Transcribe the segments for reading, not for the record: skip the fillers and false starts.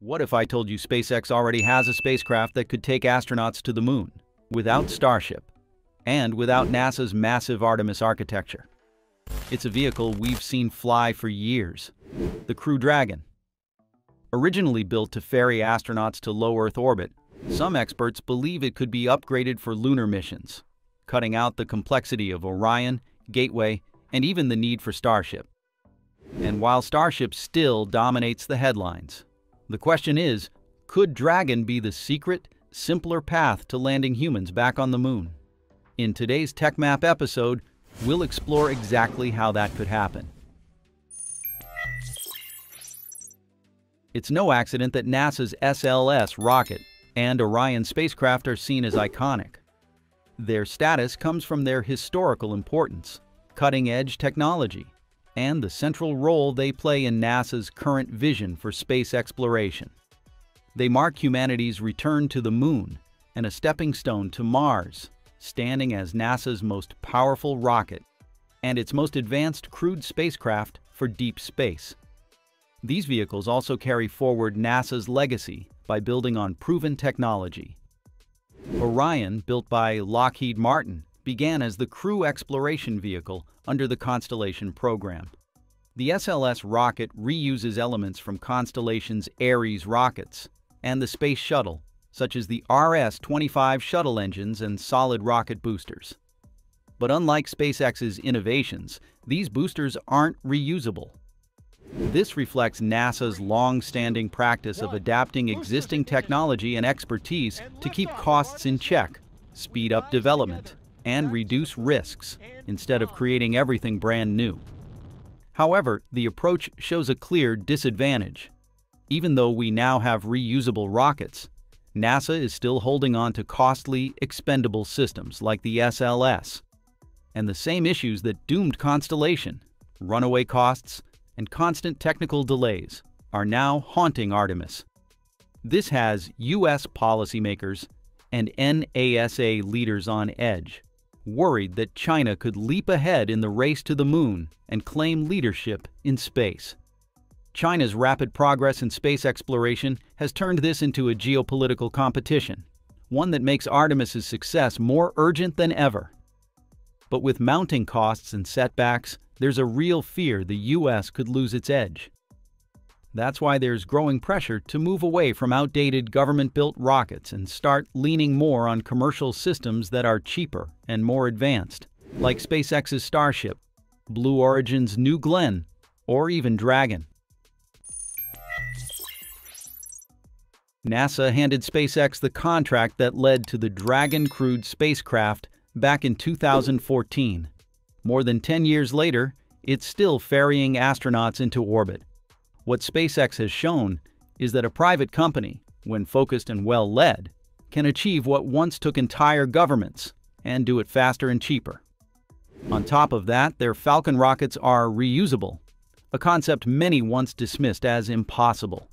What if I told you SpaceX already has a spacecraft that could take astronauts to the moon, without Starship, and without NASA's massive Artemis architecture? It's a vehicle we've seen fly for years, the Crew Dragon. Originally built to ferry astronauts to low Earth orbit, some experts believe it could be upgraded for lunar missions, cutting out the complexity of Orion, Gateway, and even the need for Starship. And while Starship still dominates the headlines, the question is, could Dragon be the secret, simpler path to landing humans back on the moon? In today's TechMap episode, we'll explore exactly how that could happen. It's no accident that NASA's SLS rocket and Orion spacecraft are seen as iconic. Their status comes from their historical importance, cutting-edge technology, and the central role they play in NASA's current vision for space exploration. They mark humanity's return to the moon and a stepping stone to Mars, standing as NASA's most powerful rocket and its most advanced crewed spacecraft for deep space. These vehicles also carry forward NASA's legacy by building on proven technology. Orion, built by Lockheed Martin, began as the crew exploration vehicle under the Constellation program. The SLS rocket reuses elements from Constellation's Ares rockets and the Space Shuttle, such as the RS-25 shuttle engines and solid rocket boosters. But unlike SpaceX's innovations, these boosters aren't reusable. This reflects NASA's long-standing practice of adapting existing technology and expertise to keep costs in check, speed up development, and reduce risks, instead of creating everything brand new. However, the approach shows a clear disadvantage. Even though we now have reusable rockets, NASA is still holding on to costly, expendable systems like the SLS. And the same issues that doomed Constellation, runaway costs, and constant technical delays, are now haunting Artemis. This has U.S. policymakers and NASA leaders on edge, worried that China could leap ahead in the race to the moon and claim leadership in space. China's rapid progress in space exploration has turned this into a geopolitical competition, one that makes Artemis's success more urgent than ever. But with mounting costs and setbacks, there's a real fear the U.S. could lose its edge. That's why there's growing pressure to move away from outdated government-built rockets and start leaning more on commercial systems that are cheaper and more advanced, like SpaceX's Starship, Blue Origin's New Glenn, or even Dragon. NASA handed SpaceX the contract that led to the Dragon crewed spacecraft back in 2014. More than 10 years later, it's still ferrying astronauts into orbit. What SpaceX has shown is that a private company, when focused and well-led, can achieve what once took entire governments and do it faster and cheaper. On top of that, their Falcon rockets are reusable, a concept many once dismissed as impossible.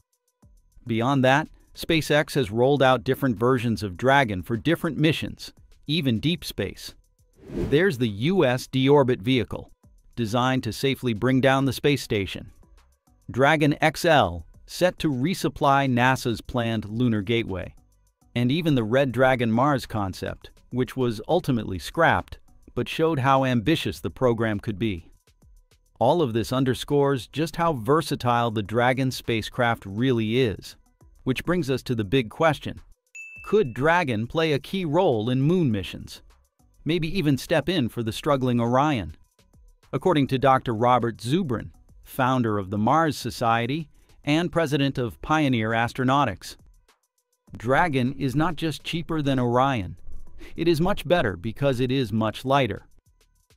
Beyond that, SpaceX has rolled out different versions of Dragon for different missions, even deep space. There's the U.S. deorbit vehicle, designed to safely bring down the space station. Dragon XL, set to resupply NASA's planned lunar gateway. And even the Red Dragon Mars concept, which was ultimately scrapped, but showed how ambitious the program could be. All of this underscores just how versatile the Dragon spacecraft really is. Which brings us to the big question. Could Dragon play a key role in moon missions? Maybe even step in for the struggling Orion? According to Dr. Robert Zubrin, founder of the Mars Society and president of Pioneer Astronautics, Dragon is not just cheaper than Orion. It is much better because it is much lighter.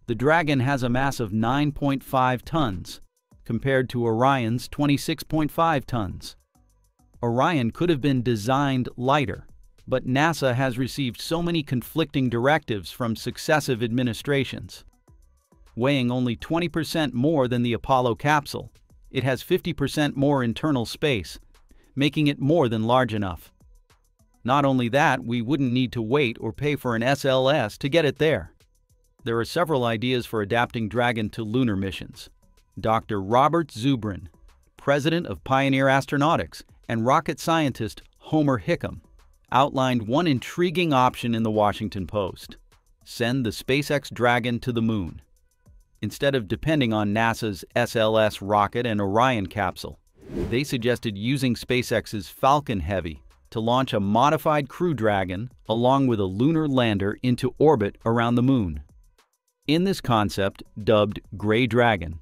The Dragon has a mass of 9.5 tons, compared to Orion's 26.5 tons. Orion could have been designed lighter, but NASA has received so many conflicting directives from successive administrations. Weighing only 20% more than the Apollo capsule, it has 50% more internal space, making it more than large enough. Not only that, we wouldn't need to wait or pay for an SLS to get it there. There are several ideas for adapting Dragon to lunar missions. Dr. Robert Zubrin, president of Pioneer Astronautics and rocket scientist Homer Hickam, outlined one intriguing option in the Washington Post: send the SpaceX Dragon to the moon. Instead of depending on NASA's SLS rocket and Orion capsule, they suggested using SpaceX's Falcon Heavy to launch a modified Crew Dragon along with a lunar lander into orbit around the moon. In this concept, dubbed Gray Dragon,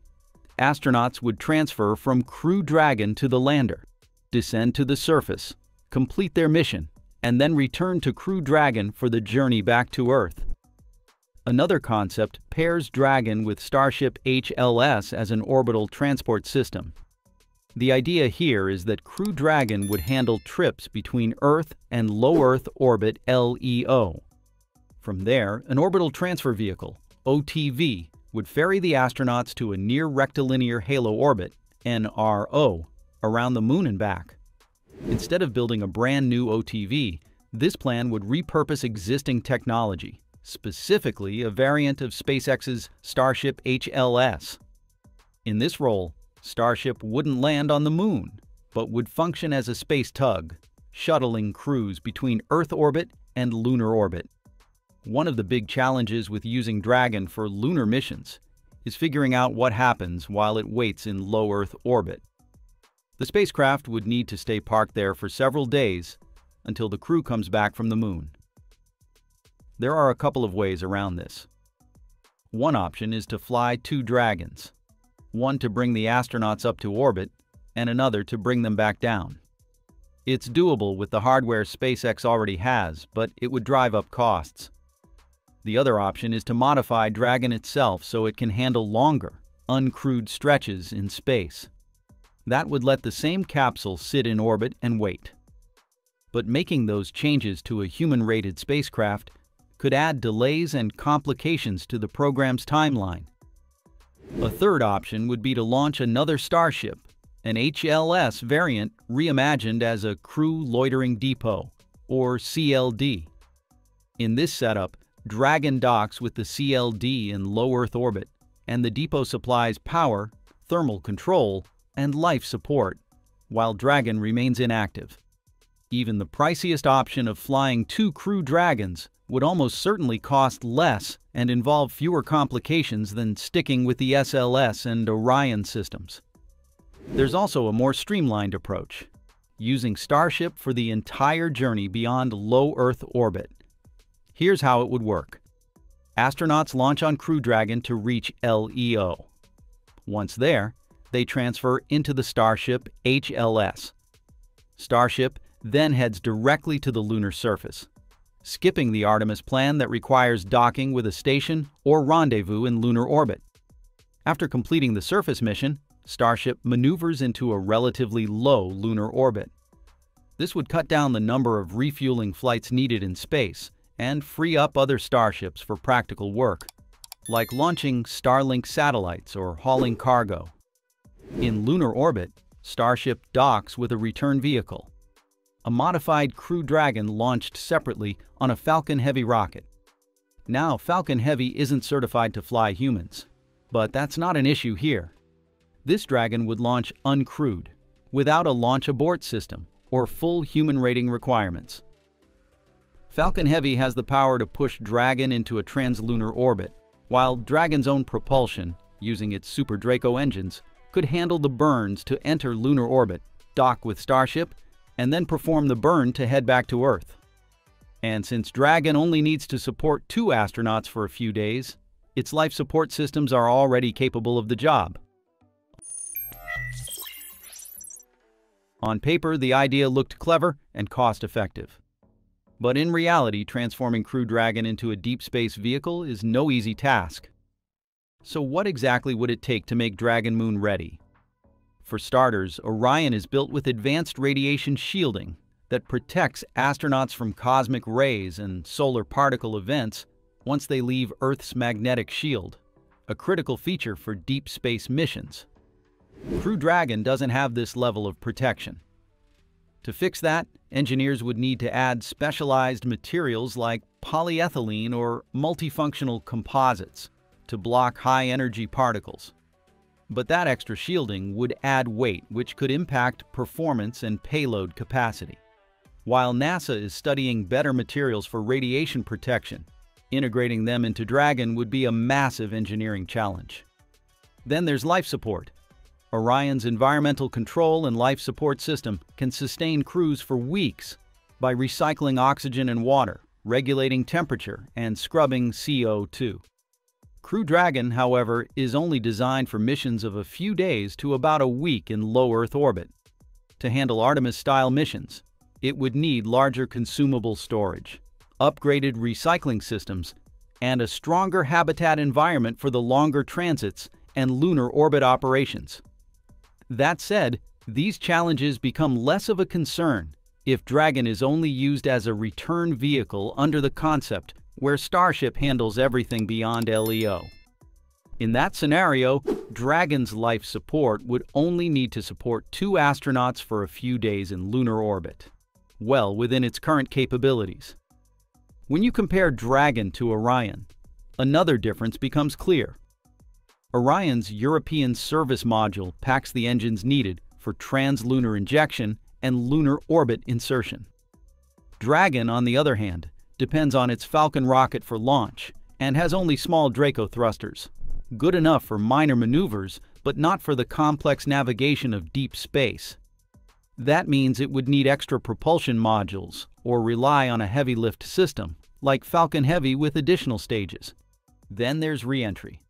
astronauts would transfer from Crew Dragon to the lander, descend to the surface, complete their mission, and then return to Crew Dragon for the journey back to Earth. Another concept pairs Dragon with Starship HLS as an orbital transport system. The idea here is that Crew Dragon would handle trips between Earth and low Earth orbit LEO. From there, an orbital transfer vehicle, OTV, would ferry the astronauts to a near rectilinear halo orbit, NRO, around the moon and back. Instead of building a brand new OTV, this plan would repurpose existing technology, specifically a variant of SpaceX's Starship HLS. In this role, Starship wouldn't land on the moon, but would function as a space tug, shuttling crews between Earth orbit and lunar orbit. One of the big challenges with using Dragon for lunar missions is figuring out what happens while it waits in low Earth orbit. The spacecraft would need to stay parked there for several days until the crew comes back from the moon. There are a couple of ways around this. One option is to fly two Dragons, one to bring the astronauts up to orbit and another to bring them back down. It's doable with the hardware SpaceX already has, but it would drive up costs. The other option is to modify Dragon itself so it can handle longer, uncrewed stretches in space. That would let the same capsule sit in orbit and wait. But making those changes to a human-rated spacecraft could add delays and complications to the program's timeline. A third option would be to launch another Starship, an HLS variant reimagined as a Crew Loitering Depot, or CLD. In this setup, Dragon docks with the CLD in low Earth orbit, and the depot supplies power, thermal control, and life support, while Dragon remains inactive. Even the priciest option of flying two Crew Dragons would almost certainly cost less and involve fewer complications than sticking with the SLS and Orion systems. There's also a more streamlined approach, using Starship for the entire journey beyond low Earth orbit. Here's how it would work. Astronauts launch on Crew Dragon to reach LEO. Once there, they transfer into the Starship HLS. Starship then heads directly to the lunar surface, skipping the Artemis plan that requires docking with a station or rendezvous in lunar orbit. After completing the surface mission, Starship maneuvers into a relatively low lunar orbit. This would cut down the number of refueling flights needed in space and free up other Starships for practical work, like launching Starlink satellites or hauling cargo. In lunar orbit, Starship docks with a return vehicle, a modified Crew Dragon launched separately on a Falcon Heavy rocket. Now, Falcon Heavy isn't certified to fly humans, but that's not an issue here. This Dragon would launch uncrewed, without a launch abort system or full human rating requirements. Falcon Heavy has the power to push Dragon into a translunar orbit, while Dragon's own propulsion, using its Super Draco engines, could handle the burns to enter lunar orbit, dock with Starship, and then perform the burn to head back to Earth. And since Dragon only needs to support two astronauts for a few days, its life support systems are already capable of the job. On paper, the idea looked clever and cost-effective. But in reality, transforming Crew Dragon into a deep space vehicle is no easy task. So what exactly would it take to make Dragon Moon ready? For starters, Orion is built with advanced radiation shielding that protects astronauts from cosmic rays and solar particle events once they leave Earth's magnetic shield, a critical feature for deep space missions. Crew Dragon doesn't have this level of protection. To fix that, engineers would need to add specialized materials like polyethylene or multifunctional composites to block high-energy particles. But that extra shielding would add weight, which could impact performance and payload capacity. While NASA is studying better materials for radiation protection, integrating them into Dragon would be a massive engineering challenge. Then there's life support. Orion's environmental control and life support system can sustain crews for weeks by recycling oxygen and water, regulating temperature, and scrubbing CO2. Crew Dragon, however, is only designed for missions of a few days to about a week in low Earth orbit. To handle Artemis-style missions, it would need larger consumable storage, upgraded recycling systems, and a stronger habitat environment for the longer transits and lunar orbit operations. That said, these challenges become less of a concern if Dragon is only used as a return vehicle under the concept where Starship handles everything beyond LEO. In that scenario, Dragon's life support would only need to support 2 astronauts for a few days in lunar orbit, well within its current capabilities. When you compare Dragon to Orion, another difference becomes clear. Orion's European service module packs the engines needed for translunar injection and lunar orbit insertion. Dragon, on the other hand, depends on its Falcon rocket for launch and has only small Draco thrusters, good enough for minor maneuvers but not for the complex navigation of deep space. That means it would need extra propulsion modules or rely on a heavy lift system, like Falcon Heavy with additional stages. Then there's re-entry.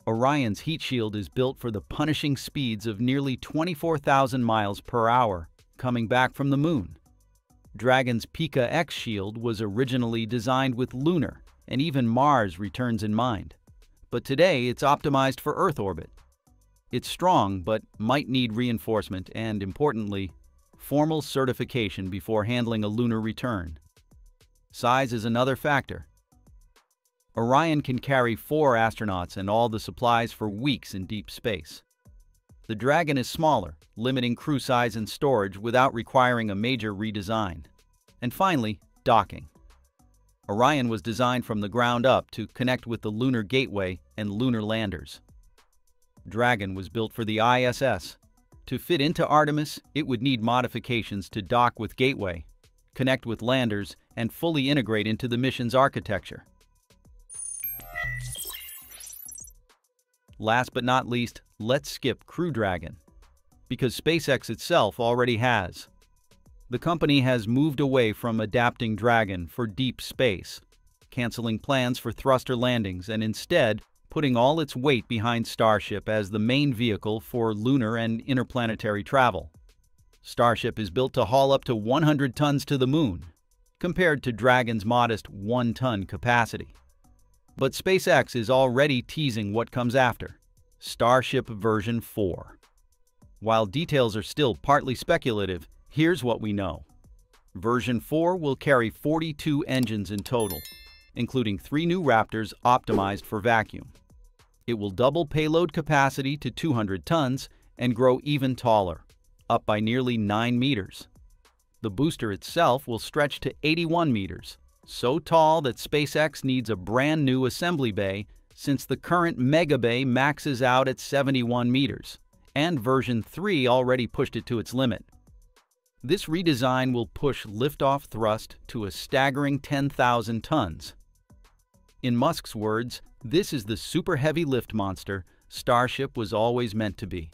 Orion's heat shield is built for the punishing speeds of nearly 24,000 miles per hour coming back from the Moon. Dragon's Pika X shield was originally designed with lunar and even Mars returns in mind, but today it's optimized for Earth orbit. It's strong but might need reinforcement and, importantly, formal certification before handling a lunar return. Size is another factor. Orion can carry 4 astronauts and all the supplies for weeks in deep space. The Dragon is smaller, limiting crew size and storage without requiring a major redesign. And finally, docking. Orion was designed from the ground up to connect with the Lunar Gateway and lunar landers. Dragon was built for the ISS. To fit into Artemis, it would need modifications to dock with Gateway, connect with landers, and fully integrate into the mission's architecture. Last but not least, let's skip Crew Dragon, because SpaceX itself already has. The company has moved away from adapting Dragon for deep space, canceling plans for thruster landings and instead putting all its weight behind Starship as the main vehicle for lunar and interplanetary travel. Starship is built to haul up to 100 tons to the Moon, compared to Dragon's modest 1-ton capacity. But SpaceX is already teasing what comes after, Starship version 4. While details are still partly speculative, here's what we know. Version 4 will carry 42 engines in total, including 3 new Raptors optimized for vacuum. It will double payload capacity to 200 tons and grow even taller, up by nearly 9 meters. The booster itself will stretch to 81 meters, so tall that SpaceX needs a brand new assembly bay since the current Mega Bay maxes out at 71 meters, and version 3 already pushed it to its limit. This redesign will push liftoff thrust to a staggering 10,000 tons. In Musk's words, this is the super heavy lift monster Starship was always meant to be.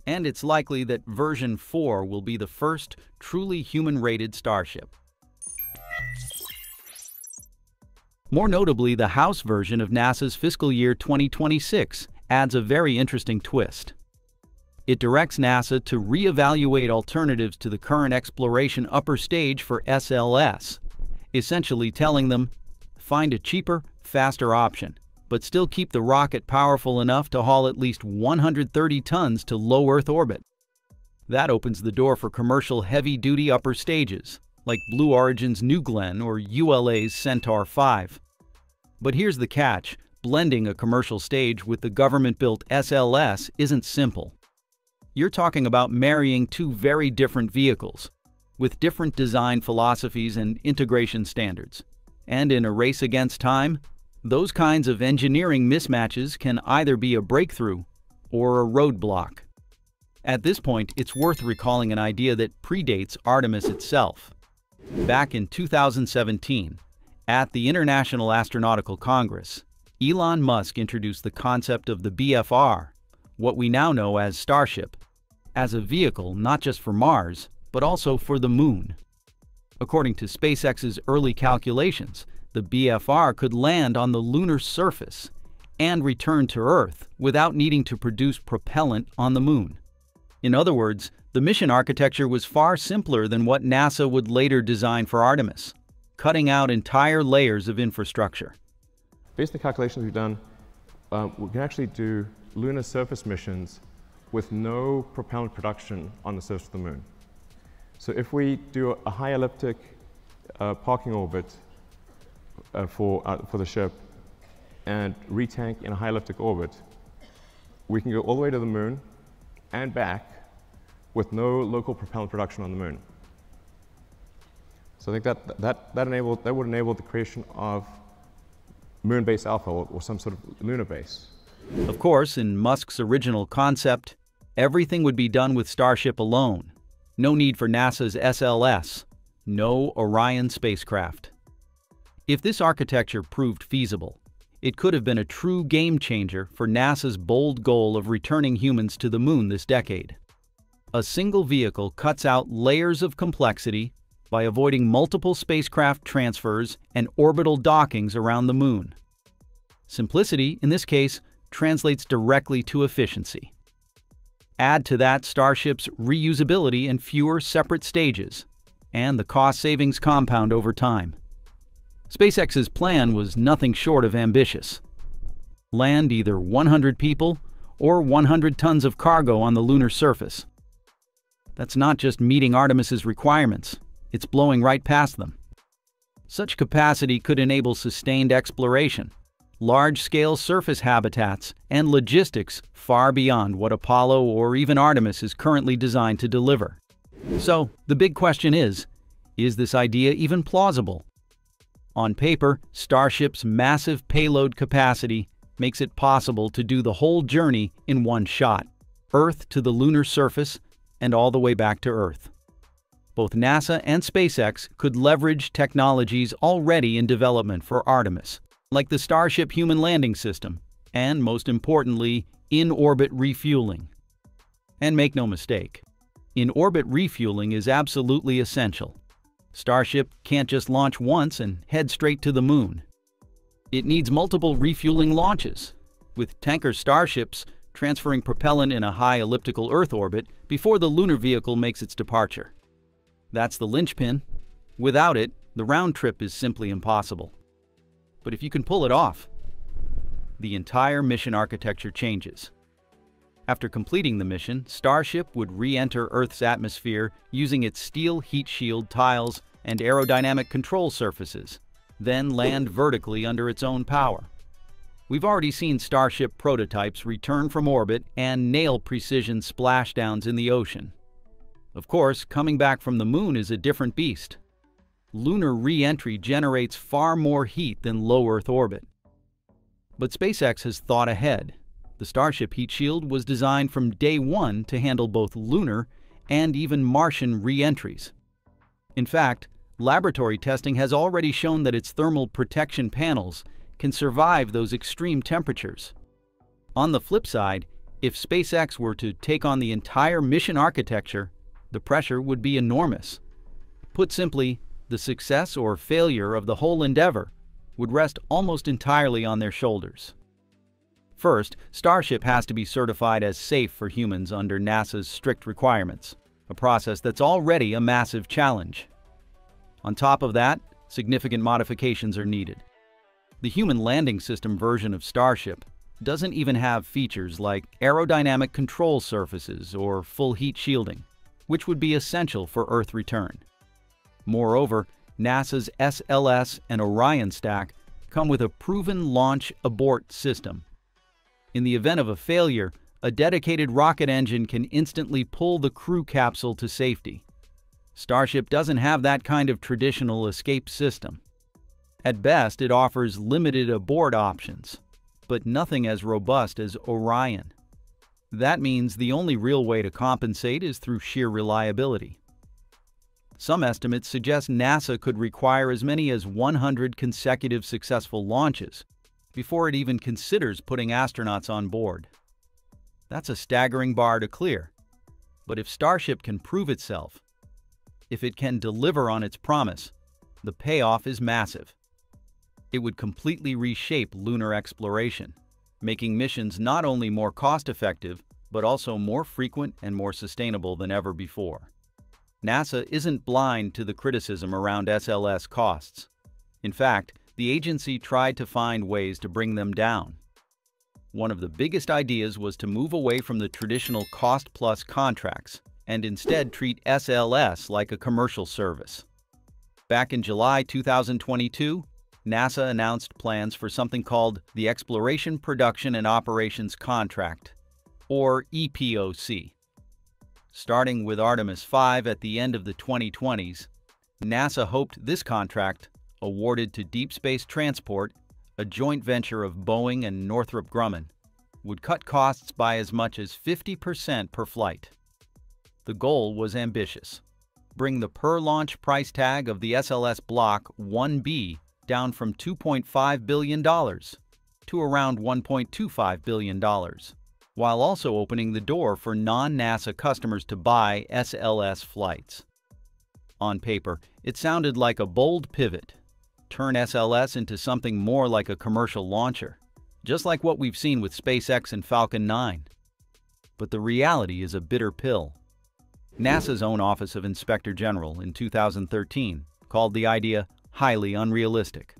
And it's likely that version 4 will be the first truly human-rated Starship. More notably, the House version of NASA's fiscal year 2026 adds a very interesting twist. It directs NASA to reevaluate alternatives to the current exploration upper stage for SLS, essentially telling them, find a cheaper, faster option, but still keep the rocket powerful enough to haul at least 130 tons to low Earth orbit. That opens the door for commercial heavy-duty upper stages, like Blue Origin's New Glenn or ULA's Centaur 5. But here's the catch, blending a commercial stage with the government-built SLS isn't simple. You're talking about marrying 2 very different vehicles, with different design philosophies and integration standards. And in a race against time, those kinds of engineering mismatches can either be a breakthrough or a roadblock. At this point, it's worth recalling an idea that predates Artemis itself. Back in 2017, at the International Astronautical Congress, Elon Musk introduced the concept of the BFR, what we now know as Starship, as a vehicle not just for Mars, but also for the Moon. According to SpaceX's early calculations, the BFR could land on the lunar surface and return to Earth without needing to produce propellant on the Moon. In other words, the mission architecture was far simpler than what NASA would later design for Artemis, cutting out entire layers of infrastructure. Based on the calculations we've done, we can actually do lunar surface missions with no propellant production on the surface of the Moon. So if we do a high elliptic parking orbit for the ship and retank in a high elliptic orbit, we can go all the way to the Moon and back with no local propellant production on the Moon. So I think that would enable the creation of Moon Base Alpha or some sort of lunar base. Of course, in Musk's original concept, everything would be done with Starship alone. No need for NASA's SLS, no Orion spacecraft. If this architecture proved feasible, it could have been a true game changer for NASA's bold goal of returning humans to the Moon this decade. A single vehicle cuts out layers of complexity by avoiding multiple spacecraft transfers and orbital dockings around the Moon. Simplicity, in this case, translates directly to efficiency. Add to that Starship's reusability and fewer separate stages, and the cost savings compound over time. SpaceX's plan was nothing short of ambitious. Land either 100 people or 100 tons of cargo on the lunar surface. That's not just meeting Artemis's requirements, it's blowing right past them. Such capacity could enable sustained exploration, large-scale surface habitats, and logistics far beyond what Apollo or even Artemis is currently designed to deliver. So, the big question is this idea even plausible? On paper, Starship's massive payload capacity makes it possible to do the whole journey in one shot, Earth to the lunar surface and all the way back to Earth. Both NASA and SpaceX could leverage technologies already in development for Artemis, like the Starship human landing system, and most importantly, in-orbit refueling. And make no mistake, in-orbit refueling is absolutely essential. Starship can't just launch once and head straight to the Moon. It needs multiple refueling launches, with tanker Starships transferring propellant in a high elliptical Earth orbit before the lunar vehicle makes its departure. That's the linchpin. Without it, the round trip is simply impossible. But if you can pull it off, the entire mission architecture changes. After completing the mission, Starship would re-enter Earth's atmosphere using its steel heat shield tiles and aerodynamic control surfaces, then land vertically under its own power. We've already seen Starship prototypes return from orbit and nail precision splashdowns in the ocean. Of course, coming back from the Moon is a different beast. Lunar re-entry generates far more heat than low Earth orbit. But SpaceX has thought ahead. The Starship heat shield was designed from day one to handle both lunar and even Martian re-entries. In fact, laboratory testing has already shown that its thermal protection panels can survive those extreme temperatures. On the flip side, if SpaceX were to take on the entire mission architecture, the pressure would be enormous. Put simply, the success or failure of the whole endeavor would rest almost entirely on their shoulders. First, Starship has to be certified as safe for humans under NASA's strict requirements, a process that's already a massive challenge. On top of that, significant modifications are needed. The human landing system version of Starship doesn't even have features like aerodynamic control surfaces or full heat shielding, which would be essential for Earth return. Moreover, NASA's SLS and Orion stack come with a proven launch abort system. In the event of a failure, a dedicated rocket engine can instantly pull the crew capsule to safety. Starship doesn't have that kind of traditional escape system. At best, it offers limited abort options, but nothing as robust as Orion. That means the only real way to compensate is through sheer reliability. Some estimates suggest NASA could require as many as 100 consecutive successful launches before it even considers putting astronauts on board. That's a staggering bar to clear. But if Starship can prove itself, if it can deliver on its promise, the payoff is massive. It would completely reshape lunar exploration, making missions not only more cost-effective, but also more frequent and more sustainable than ever before. NASA isn't blind to the criticism around SLS costs. In fact, the agency tried to find ways to bring them down. One of the biggest ideas was to move away from the traditional cost-plus contracts and instead treat SLS like a commercial service. Back in July 2022, NASA announced plans for something called the Exploration Production and Operations Contract, or EPOC. Starting with Artemis 5 at the end of the 2020s, NASA hoped this contract, awarded to Deep Space Transport, a joint venture of Boeing and Northrop Grumman, would cut costs by as much as 50% per flight. The goal was ambitious: bring the per-launch price tag of the SLS Block 1B down from $2.5 billion to around $1.25 billion, while also opening the door for non-NASA customers to buy SLS flights. On paper, it sounded like a bold pivot: turn SLS into something more like a commercial launcher, just like what we've seen with SpaceX and Falcon 9. But the reality is a bitter pill. NASA's own Office of Inspector General in 2013 called the idea highly unrealistic.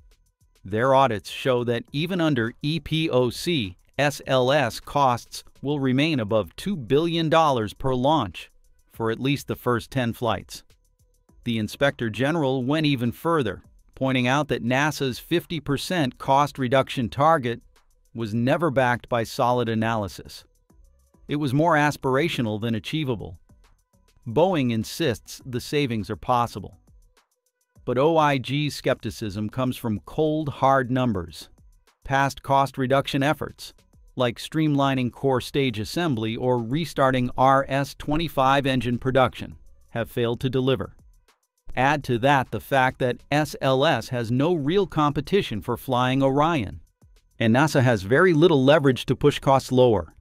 Their audits show that even under EPOC, SLS costs will remain above $2 billion per launch for at least the first 10 flights. The Inspector General went even further, pointing out that NASA's 50% cost reduction target was never backed by solid analysis. It was more aspirational than achievable. Boeing insists the savings are possible. But OIG's skepticism comes from cold, hard numbers. Past cost reduction efforts, like streamlining core stage assembly or restarting RS-25 engine production, have failed to deliver. Add to that the fact that SLS has no real competition for flying Orion, and NASA has very little leverage to push costs lower.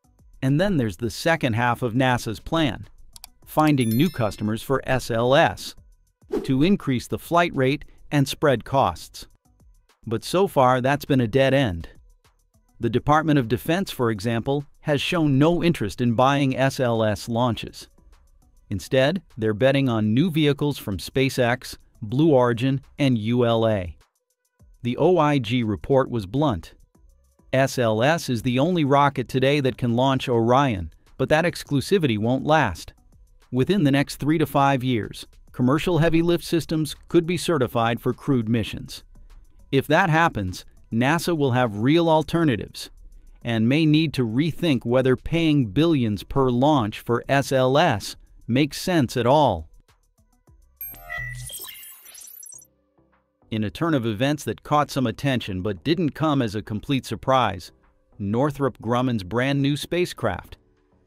And then there's the second half of NASA's plan: finding new customers for SLS to increase the flight rate and spread costs. But so far, that's been a dead end. The Department of Defense, for example, has shown no interest in buying SLS launches. Instead, they're betting on new vehicles from SpaceX, Blue Origin, and ULA. The OIG report was blunt. SLS is the only rocket today that can launch Orion, but that exclusivity won't last. Within the next 3 to 5 years, commercial heavy lift systems could be certified for crewed missions. If that happens, NASA will have real alternatives and may need to rethink whether paying billions per launch for SLS makes sense at all. In a turn of events that caught some attention but didn't come as a complete surprise, Northrop Grumman's brand new spacecraft,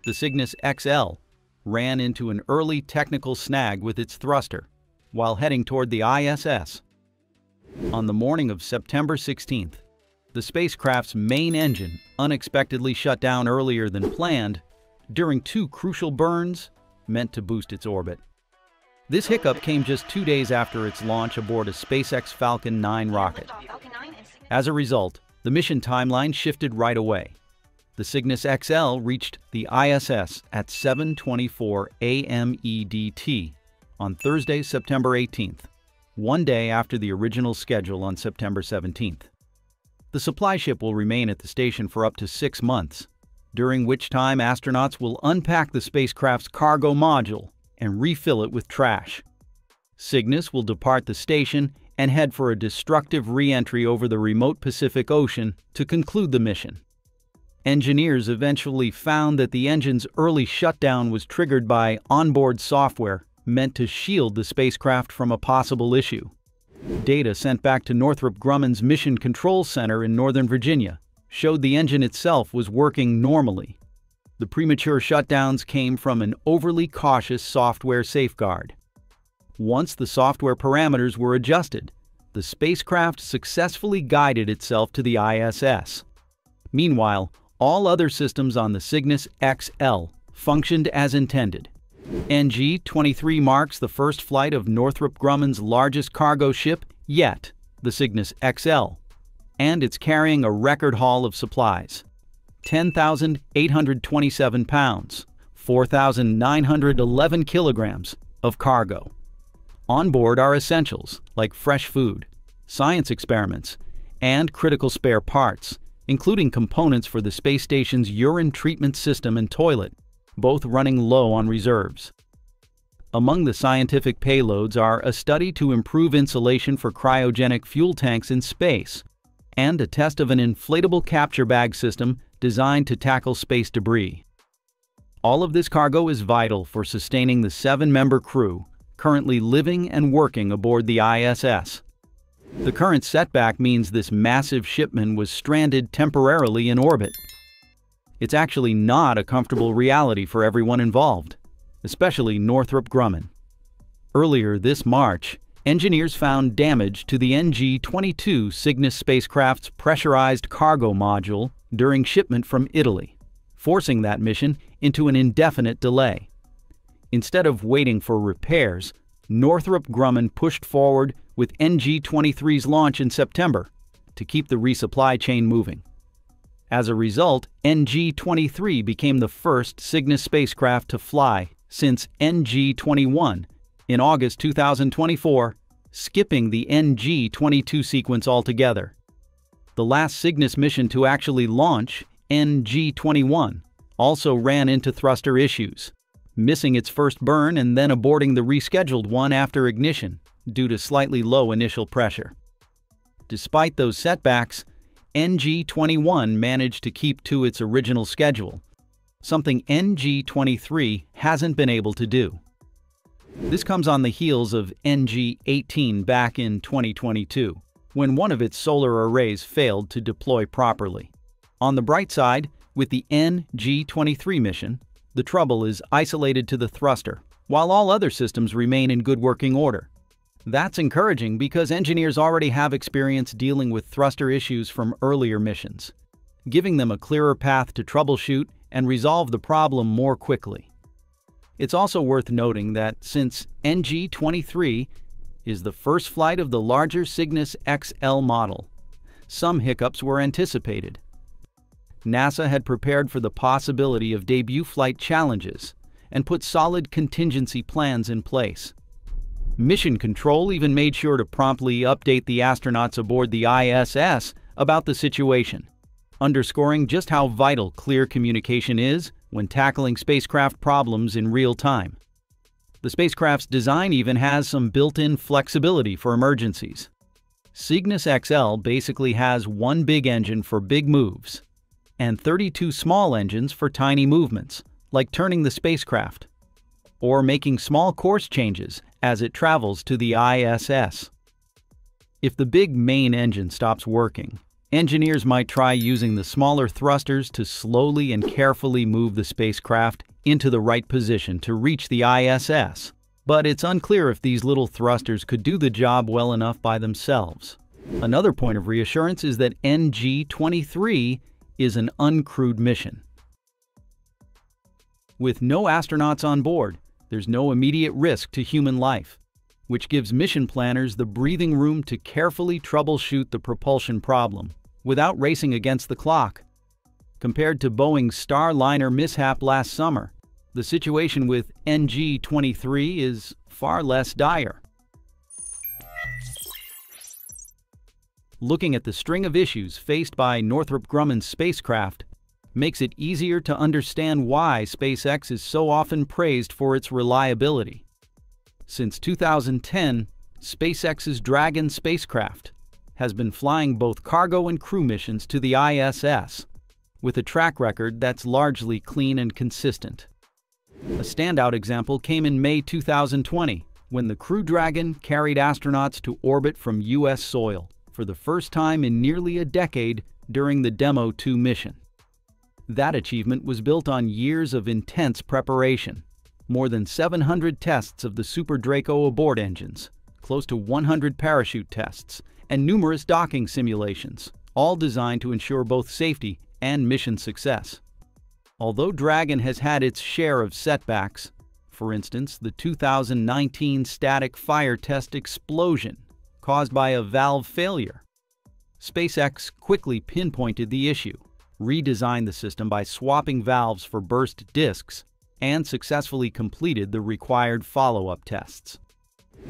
the Cygnus XL, ran into an early technical snag with its thruster while heading toward the ISS. On the morning of September 16th, the spacecraft's main engine unexpectedly shut down earlier than planned during 2 crucial burns meant to boost its orbit. This hiccup came just 2 days after its launch aboard a SpaceX Falcon 9 rocket. As a result, the mission timeline shifted right away. The Cygnus XL reached the ISS at 7:24 a.m. EDT on Thursday, September 18th, 1 day after the original schedule on September 17th. The supply ship will remain at the station for up to 6 months, during which time astronauts will unpack the spacecraft's cargo module and refill it with trash. Cygnus will depart the station and head for a destructive re-entry over the remote Pacific Ocean to conclude the mission. Engineers eventually found that the engine's early shutdown was triggered by onboard software meant to shield the spacecraft from a possible issue. Data sent back to Northrop Grumman's Mission Control Center in Northern Virginia showed the engine itself was working normally. The premature shutdowns came from an overly cautious software safeguard. Once the software parameters were adjusted, the spacecraft successfully guided itself to the ISS. Meanwhile, all other systems on the Cygnus XL functioned as intended. NG-23 marks the first flight of Northrop Grumman's largest cargo ship yet, the Cygnus XL, and it's carrying a record haul of supplies. 10,827 pounds, 4,911 kilograms of cargo. On board are essentials like fresh food, science experiments, and critical spare parts, including components for the space station's urine treatment system and toilet, both running low on reserves. Among the scientific payloads are a study to improve insulation for cryogenic fuel tanks in space, and a test of an inflatable capture bag system designed to tackle space debris. All of this cargo is vital for sustaining the 7-member crew currently living and working aboard the ISS. The current setback means this massive shipment was stranded temporarily in orbit. It's actually not a comfortable reality for everyone involved, especially Northrop Grumman. Earlier this March, engineers found damage to the NG-22 Cygnus spacecraft's pressurized cargo module during shipment from Italy, forcing that mission into an indefinite delay. Instead of waiting for repairs, Northrop Grumman pushed forward with NG-23's launch in September to keep the resupply chain moving. As a result, NG-23 became the first Cygnus spacecraft to fly since NG-21 in August 2024, skipping the NG-22 sequence altogether. The last Cygnus mission to actually launch, NG-21, also ran into thruster issues, missing its first burn and then aborting the rescheduled one after ignition due to slightly low initial pressure. Despite those setbacks, NG-21 managed to keep to its original schedule, something NG-23 hasn't been able to do. This comes on the heels of NG-18 back in 2022, when one of its solar arrays failed to deploy properly. On the bright side, with the NG-23 mission, the trouble is isolated to the thruster, while all other systems remain in good working order. That's encouraging because engineers already have experience dealing with thruster issues from earlier missions, giving them a clearer path to troubleshoot and resolve the problem more quickly. It's also worth noting that since NG-23 is the first flight of the larger Cygnus XL model, some hiccups were anticipated. NASA had prepared for the possibility of debut flight challenges and put solid contingency plans in place. Mission Control even made sure to promptly update the astronauts aboard the ISS about the situation, underscoring just how vital clear communication is when tackling spacecraft problems in real time. The spacecraft's design even has some built-in flexibility for emergencies. Cygnus XL basically has one big engine for big moves, and 32 small engines for tiny movements, like turning the spacecraft, or making small course changes as it travels to the ISS. If the big main engine stops working, engineers might try using the smaller thrusters to slowly and carefully move the spacecraft into the right position to reach the ISS. But it's unclear if these little thrusters could do the job well enough by themselves. Another point of reassurance is that NG-23 is an uncrewed mission. With no astronauts on board, there's no immediate risk to human life, which gives mission planners the breathing room to carefully troubleshoot the propulsion problem without racing against the clock. Compared to Boeing's Starliner mishap last summer, the situation with NG-23 is far less dire. Looking at the string of issues faced by Northrop Grumman's spacecraft makes it easier to understand why SpaceX is so often praised for its reliability. Since 2010, SpaceX's Dragon spacecraft has been flying both cargo and crew missions to the ISS, with a track record that's largely clean and consistent. A standout example came in May 2020, when the Crew Dragon carried astronauts to orbit from U.S. soil for the first time in nearly a decade during the Demo 2 mission. That achievement was built on years of intense preparation. More than 700 tests of the Super Draco abort engines, close to 100 parachute tests, and numerous docking simulations, all designed to ensure both safety and mission success. Although Dragon has had its share of setbacks, for instance, the 2019 static fire test explosion caused by a valve failure, SpaceX quickly pinpointed the issue, redesigned the system by swapping valves for burst disks, and successfully completed the required follow-up tests.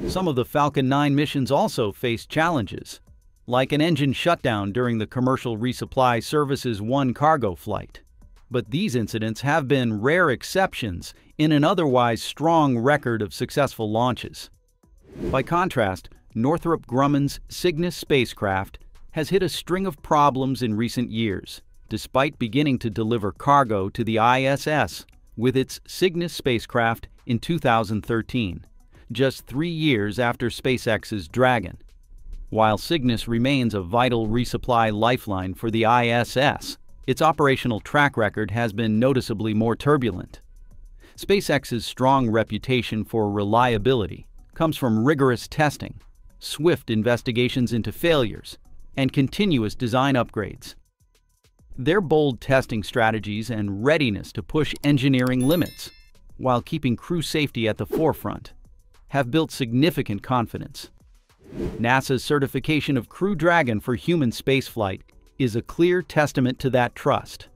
Some of the Falcon 9 missions also faced challenges, like an engine shutdown during the Commercial Resupply Services 1 cargo flight. But these incidents have been rare exceptions in an otherwise strong record of successful launches. By contrast, Northrop Grumman's Cygnus spacecraft has hit a string of problems in recent years, despite beginning to deliver cargo to the ISS with its Cygnus spacecraft in 2013, just 3 years after SpaceX's Dragon. While Cygnus remains a vital resupply lifeline for the ISS, its operational track record has been noticeably more turbulent. SpaceX's strong reputation for reliability comes from rigorous testing, swift investigations into failures, and continuous design upgrades. Their bold testing strategies and readiness to push engineering limits, while keeping crew safety at the forefront, have built significant confidence. NASA's certification of Crew Dragon for human spaceflight is a clear testament to that trust.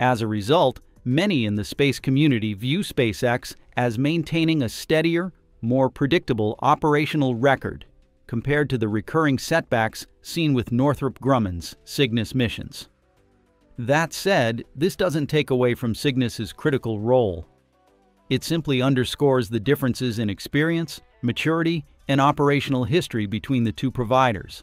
As a result, many in the space community view SpaceX as maintaining a steadier, more predictable operational record compared to the recurring setbacks seen with Northrop Grumman's Cygnus missions. That said, this doesn't take away from Cygnus's critical role. It simply underscores the differences in experience, maturity, and operational history between the two providers.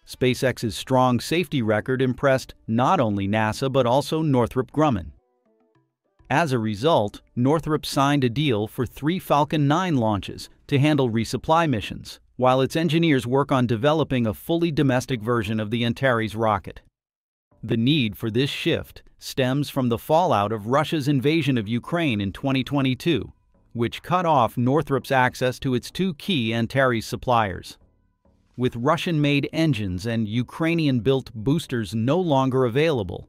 SpaceX's strong safety record impressed not only NASA but also Northrop Grumman. As a result, Northrop signed a deal for 3 Falcon 9 launches to handle resupply missions, while its engineers work on developing a fully domestic version of the Antares rocket. The need for this shift stems from the fallout of Russia's invasion of Ukraine in 2022, which cut off Northrop's access to its 2 key Antares suppliers. With Russian-made engines and Ukrainian-built boosters no longer available,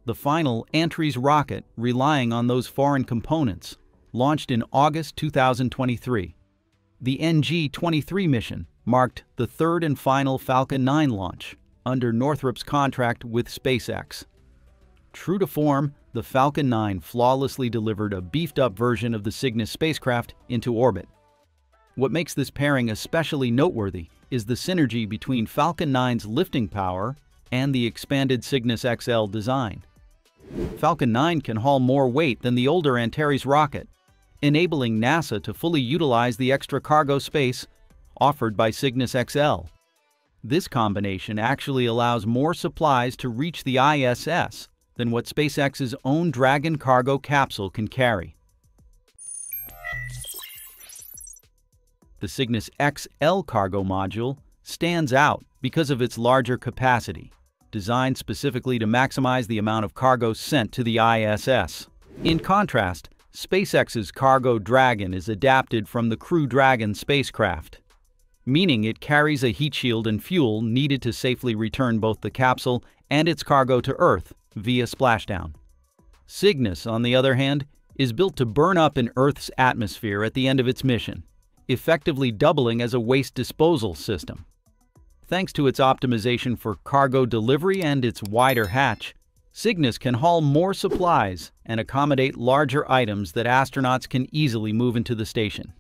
the final Antares rocket, relying on those foreign components, launched in August 2023. The NG-23 mission marked the 3rd and final Falcon 9 launch under Northrop's contract with SpaceX. True to form, the Falcon 9 flawlessly delivered a beefed-up version of the Cygnus spacecraft into orbit. What makes this pairing especially noteworthy is the synergy between Falcon 9's lifting power and the expanded Cygnus XL design. Falcon 9 can haul more weight than the older Antares rocket, enabling NASA to fully utilize the extra cargo space offered by Cygnus XL. This combination actually allows more supplies to reach the ISS than what SpaceX's own Dragon cargo capsule can carry. The Cygnus XL cargo module stands out because of its larger capacity, designed specifically to maximize the amount of cargo sent to the ISS. In contrast, SpaceX's Cargo Dragon is adapted from the Crew Dragon spacecraft, meaning it carries a heat shield and fuel needed to safely return both the capsule and its cargo to Earth via splashdown. Cygnus, on the other hand, is built to burn up in Earth's atmosphere at the end of its mission, effectively doubling as a waste disposal system. Thanks to its optimization for cargo delivery and its wider hatch, Cygnus can haul more supplies and accommodate larger items that astronauts can easily move into the station.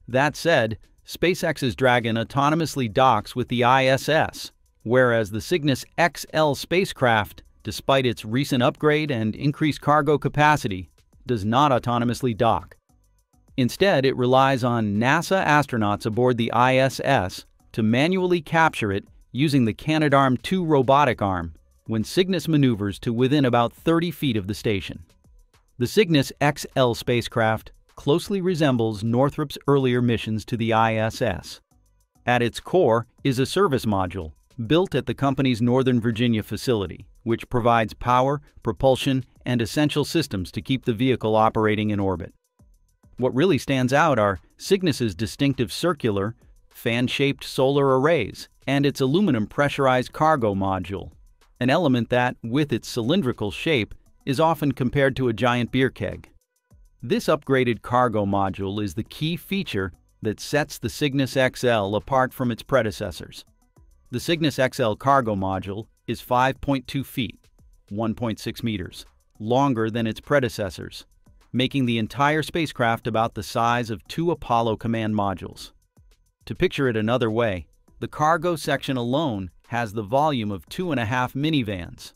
That said, SpaceX's Dragon autonomously docks with the ISS, whereas the Cygnus XL spacecraft, despite its recent upgrade and increased cargo capacity, does not autonomously dock. Instead, it relies on NASA astronauts aboard the ISS to manually capture it using the Canadarm2 robotic arm when Cygnus maneuvers to within about 30 feet of the station. The Cygnus XL spacecraft closely resembles Northrop's earlier missions to the ISS. At its core is a service module built at the company's Northern Virginia facility, which provides power, propulsion, and essential systems to keep the vehicle operating in orbit. What really stands out are Cygnus's distinctive circular, fan-shaped solar arrays and its aluminum pressurized cargo module, an element that, with its cylindrical shape, is often compared to a giant beer keg. This upgraded cargo module is the key feature that sets the Cygnus XL apart from its predecessors. The Cygnus XL cargo module is 5.2 feet, 1.6 meters, longer than its predecessors, making the entire spacecraft about the size of 2 Apollo command modules. To picture it another way, the cargo section alone has the volume of 2.5 minivans.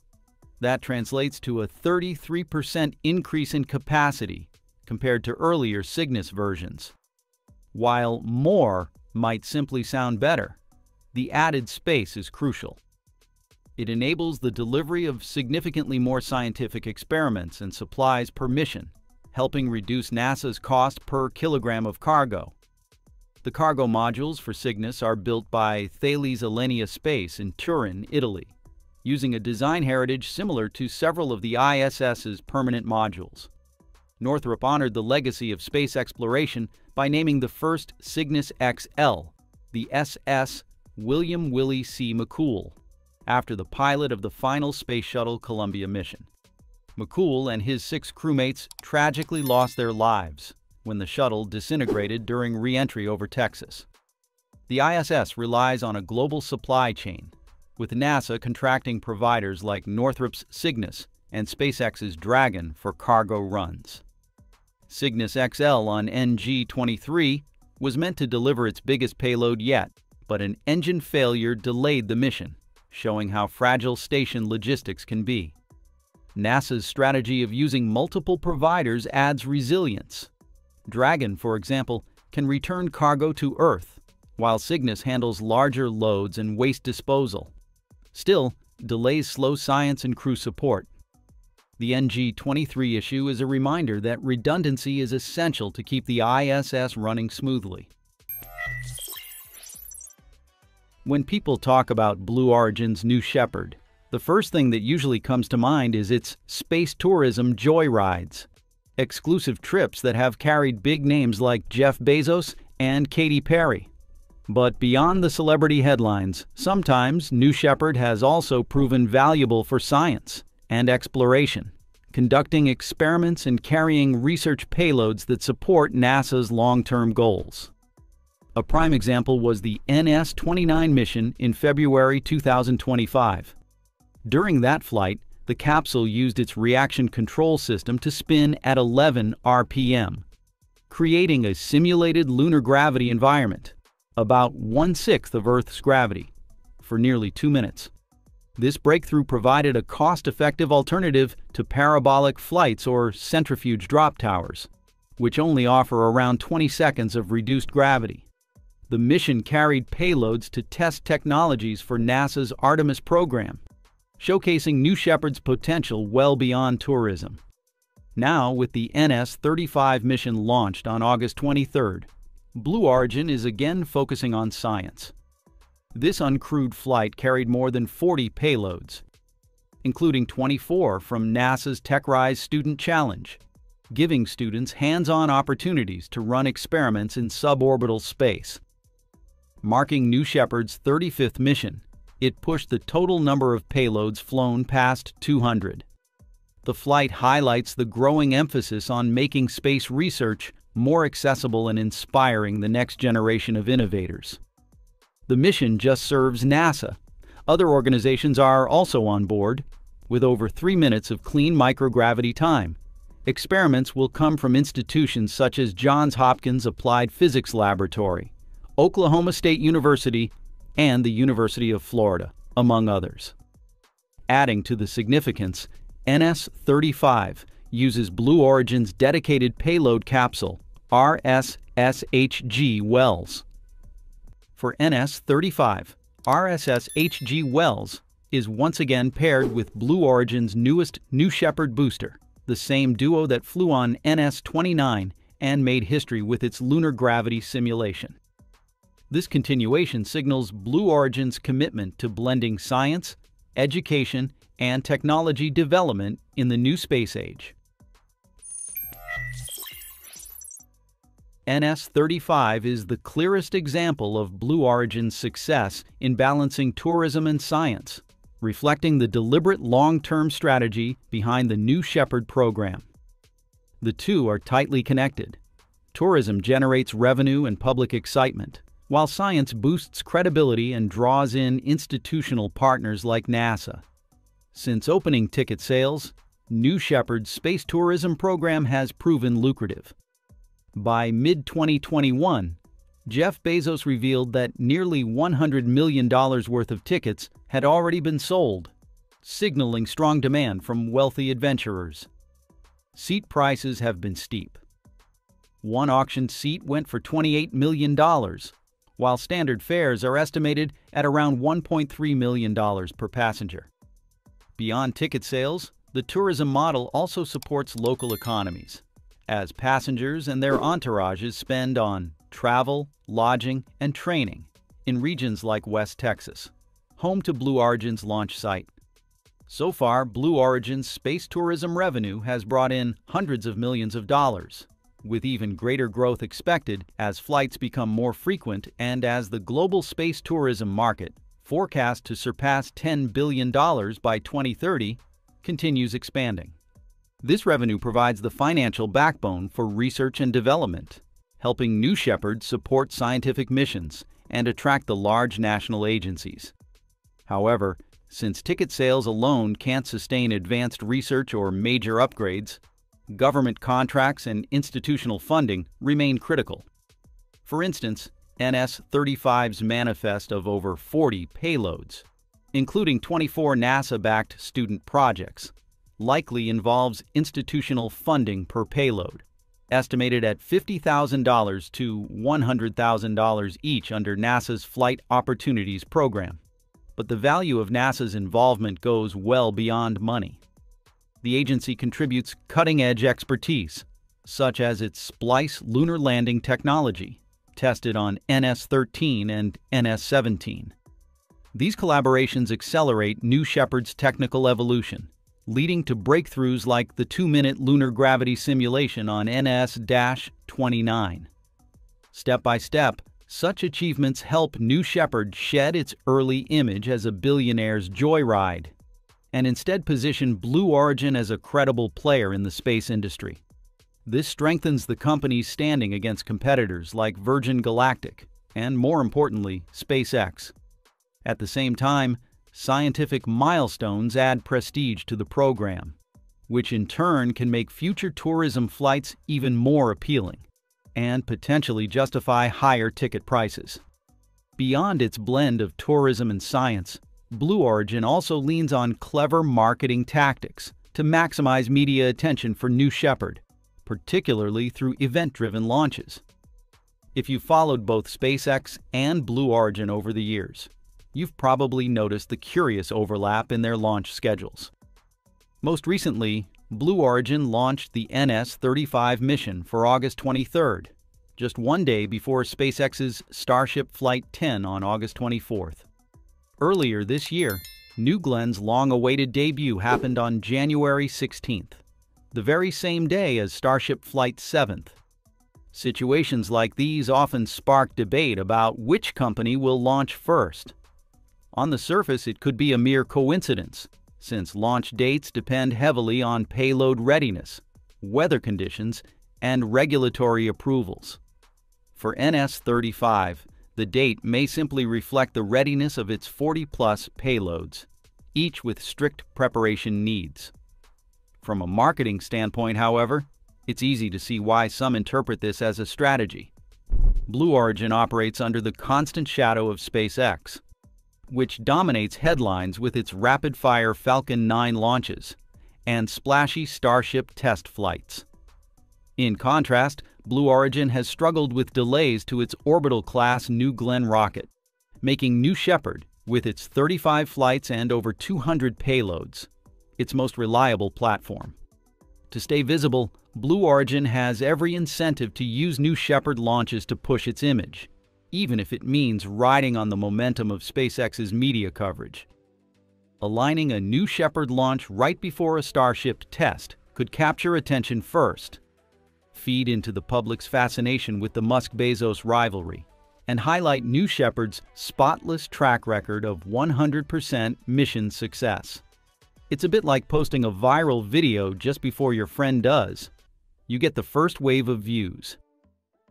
That translates to a 33% increase in capacity compared to earlier Cygnus versions. While more might simply sound better, the added space is crucial. It enables the delivery of significantly more scientific experiments and supplies per mission, helping reduce NASA's cost per kilogram of cargo. The cargo modules for Cygnus are built by Thales Alenia Space in Turin, Italy, using a design heritage similar to several of the ISS's permanent modules. Northrop honored the legacy of space exploration by naming the first Cygnus XL, the SS William Willie C. McCool, after the pilot of the final Space Shuttle Columbia mission. McCool and his 6 crewmates tragically lost their lives when the shuttle disintegrated during re-entry over Texas. The ISS relies on a global supply chain, with NASA contracting providers like Northrop's Cygnus and SpaceX's Dragon for cargo runs. Cygnus XL on NG-23 was meant to deliver its biggest payload yet, but an engine failure delayed the mission, showing how fragile station logistics can be. NASA's strategy of using multiple providers adds resilience. Dragon, for example, can return cargo to Earth, while Cygnus handles larger loads and waste disposal. Still, delays slow science and crew support. The NG-23 issue is a reminder that redundancy is essential to keep the ISS running smoothly. When people talk about Blue Origin's New Shepard, the first thing that usually comes to mind is its space tourism joyrides, exclusive trips that have carried big names like Jeff Bezos and Katy Perry. But beyond the celebrity headlines, sometimes New Shepard has also proven valuable for science and exploration, conducting experiments and carrying research payloads that support NASA's long-term goals. A prime example was the NS-29 mission in February 2025. During that flight, the capsule used its reaction control system to spin at 11 RPM, creating a simulated lunar gravity environment, about 1/6 of Earth's gravity, for nearly 2 minutes. This breakthrough provided a cost-effective alternative to parabolic flights or centrifuge drop towers, which only offer around 20 seconds of reduced gravity. The mission carried payloads to test technologies for NASA's Artemis program, showcasing New Shepard's potential well beyond tourism. Now, with the NS-35 mission launched on August 23rd, Blue Origin is again focusing on science. This uncrewed flight carried more than 40 payloads, including 24 from NASA's TechRise Student Challenge, giving students hands-on opportunities to run experiments in suborbital space. Marking New Shepard's 35th mission, it pushed the total number of payloads flown past 200. The flight highlights the growing emphasis on making space research more accessible and inspiring the next generation of innovators. The mission just serves NASA. Other organizations are also on board, with over 3 minutes of clean microgravity time. Experiments will come from institutions such as Johns Hopkins Applied Physics Laboratory, Oklahoma State University, and the University of Florida, among others. Adding to the significance, NS-35 uses Blue Origin's dedicated payload capsule, RSSHG Wells. For NS-35, RSSHG Wells is once again paired with Blue Origin's newest New Shepard booster, the same duo that flew on NS-29 and made history with its lunar gravity simulation. This continuation signals Blue Origin's commitment to blending science, education, and technology development in the new space age. NS-35 is the clearest example of Blue Origin's success in balancing tourism and science, reflecting the deliberate long-term strategy behind the New Shepard program. The two are tightly connected. Tourism generates revenue and public excitement, while science boosts credibility and draws in institutional partners like NASA. Since opening ticket sales, New Shepard's space tourism program has proven lucrative. By mid-2021, Jeff Bezos revealed that nearly $100 million worth of tickets had already been sold, signaling strong demand from wealthy adventurers. Seat prices have been steep. One auctioned seat went for $28 million, while standard fares are estimated at around $1.3 million per passenger. Beyond ticket sales, the tourism model also supports local economies, as passengers and their entourages spend on travel, lodging, and training in regions like West Texas, home to Blue Origin's launch site. So far, Blue Origin's space tourism revenue has brought in hundreds of millions of dollars, with even greater growth expected as flights become more frequent and as the global space tourism market, forecast to surpass $10 billion by 2030, continues expanding. This revenue provides the financial backbone for research and development, helping New Shepard support scientific missions and attract the large national agencies. However, since ticket sales alone can't sustain advanced research or major upgrades, government contracts and institutional funding remain critical. For instance, NS-35's manifest of over 40 payloads, including 24 NASA-backed student projects, likely involves institutional funding per payload, estimated at $50,000 to $100,000 each under NASA's Flight Opportunities Program. But the value of NASA's involvement goes well beyond money. The agency contributes cutting-edge expertise, such as its Splice lunar landing technology, tested on NS-13 and NS-17. These collaborations accelerate New Shepard's technical evolution, leading to breakthroughs like the 2-minute lunar gravity simulation on NS-29. Step by step, such achievements help New Shepard shed its early image as a billionaire's joyride, and instead position Blue Origin as a credible player in the space industry. This strengthens the company's standing against competitors like Virgin Galactic and, more importantly, SpaceX. At the same time, scientific milestones add prestige to the program, which in turn can make future tourism flights even more appealing and potentially justify higher ticket prices. Beyond its blend of tourism and science, Blue Origin also leans on clever marketing tactics to maximize media attention for New Shepard, particularly through event-driven launches. If you've followed both SpaceX and Blue Origin over the years, you've probably noticed the curious overlap in their launch schedules. Most recently, Blue Origin launched the NS-35 mission for August 23rd, just one day before SpaceX's Starship Flight 10 on August 24th. Earlier this year, New Glenn's long-awaited debut happened on January 16th, the very same day as Starship Flight 7th. Situations like these often spark debate about which company will launch first. On the surface, it could be a mere coincidence, since launch dates depend heavily on payload readiness, weather conditions, and regulatory approvals. For NS-35, the date may simply reflect the readiness of its 40-plus payloads, each with strict preparation needs. From a marketing standpoint, however, it's easy to see why some interpret this as a strategy. Blue Origin operates under the constant shadow of SpaceX, which dominates headlines with its rapid-fire Falcon 9 launches and splashy Starship test flights. In contrast, Blue Origin has struggled with delays to its orbital-class New Glenn rocket, making New Shepard, with its 35 flights and over 200 payloads, its most reliable platform. To stay visible, Blue Origin has every incentive to use New Shepard launches to push its image, even if it means riding on the momentum of SpaceX's media coverage. Aligning a New Shepard launch right before a Starship test could capture attention first, feed into the public's fascination with the Musk-Bezos rivalry, and highlight New Shepard's spotless track record of 100% mission success. It's a bit like posting a viral video just before your friend does. You get the first wave of views.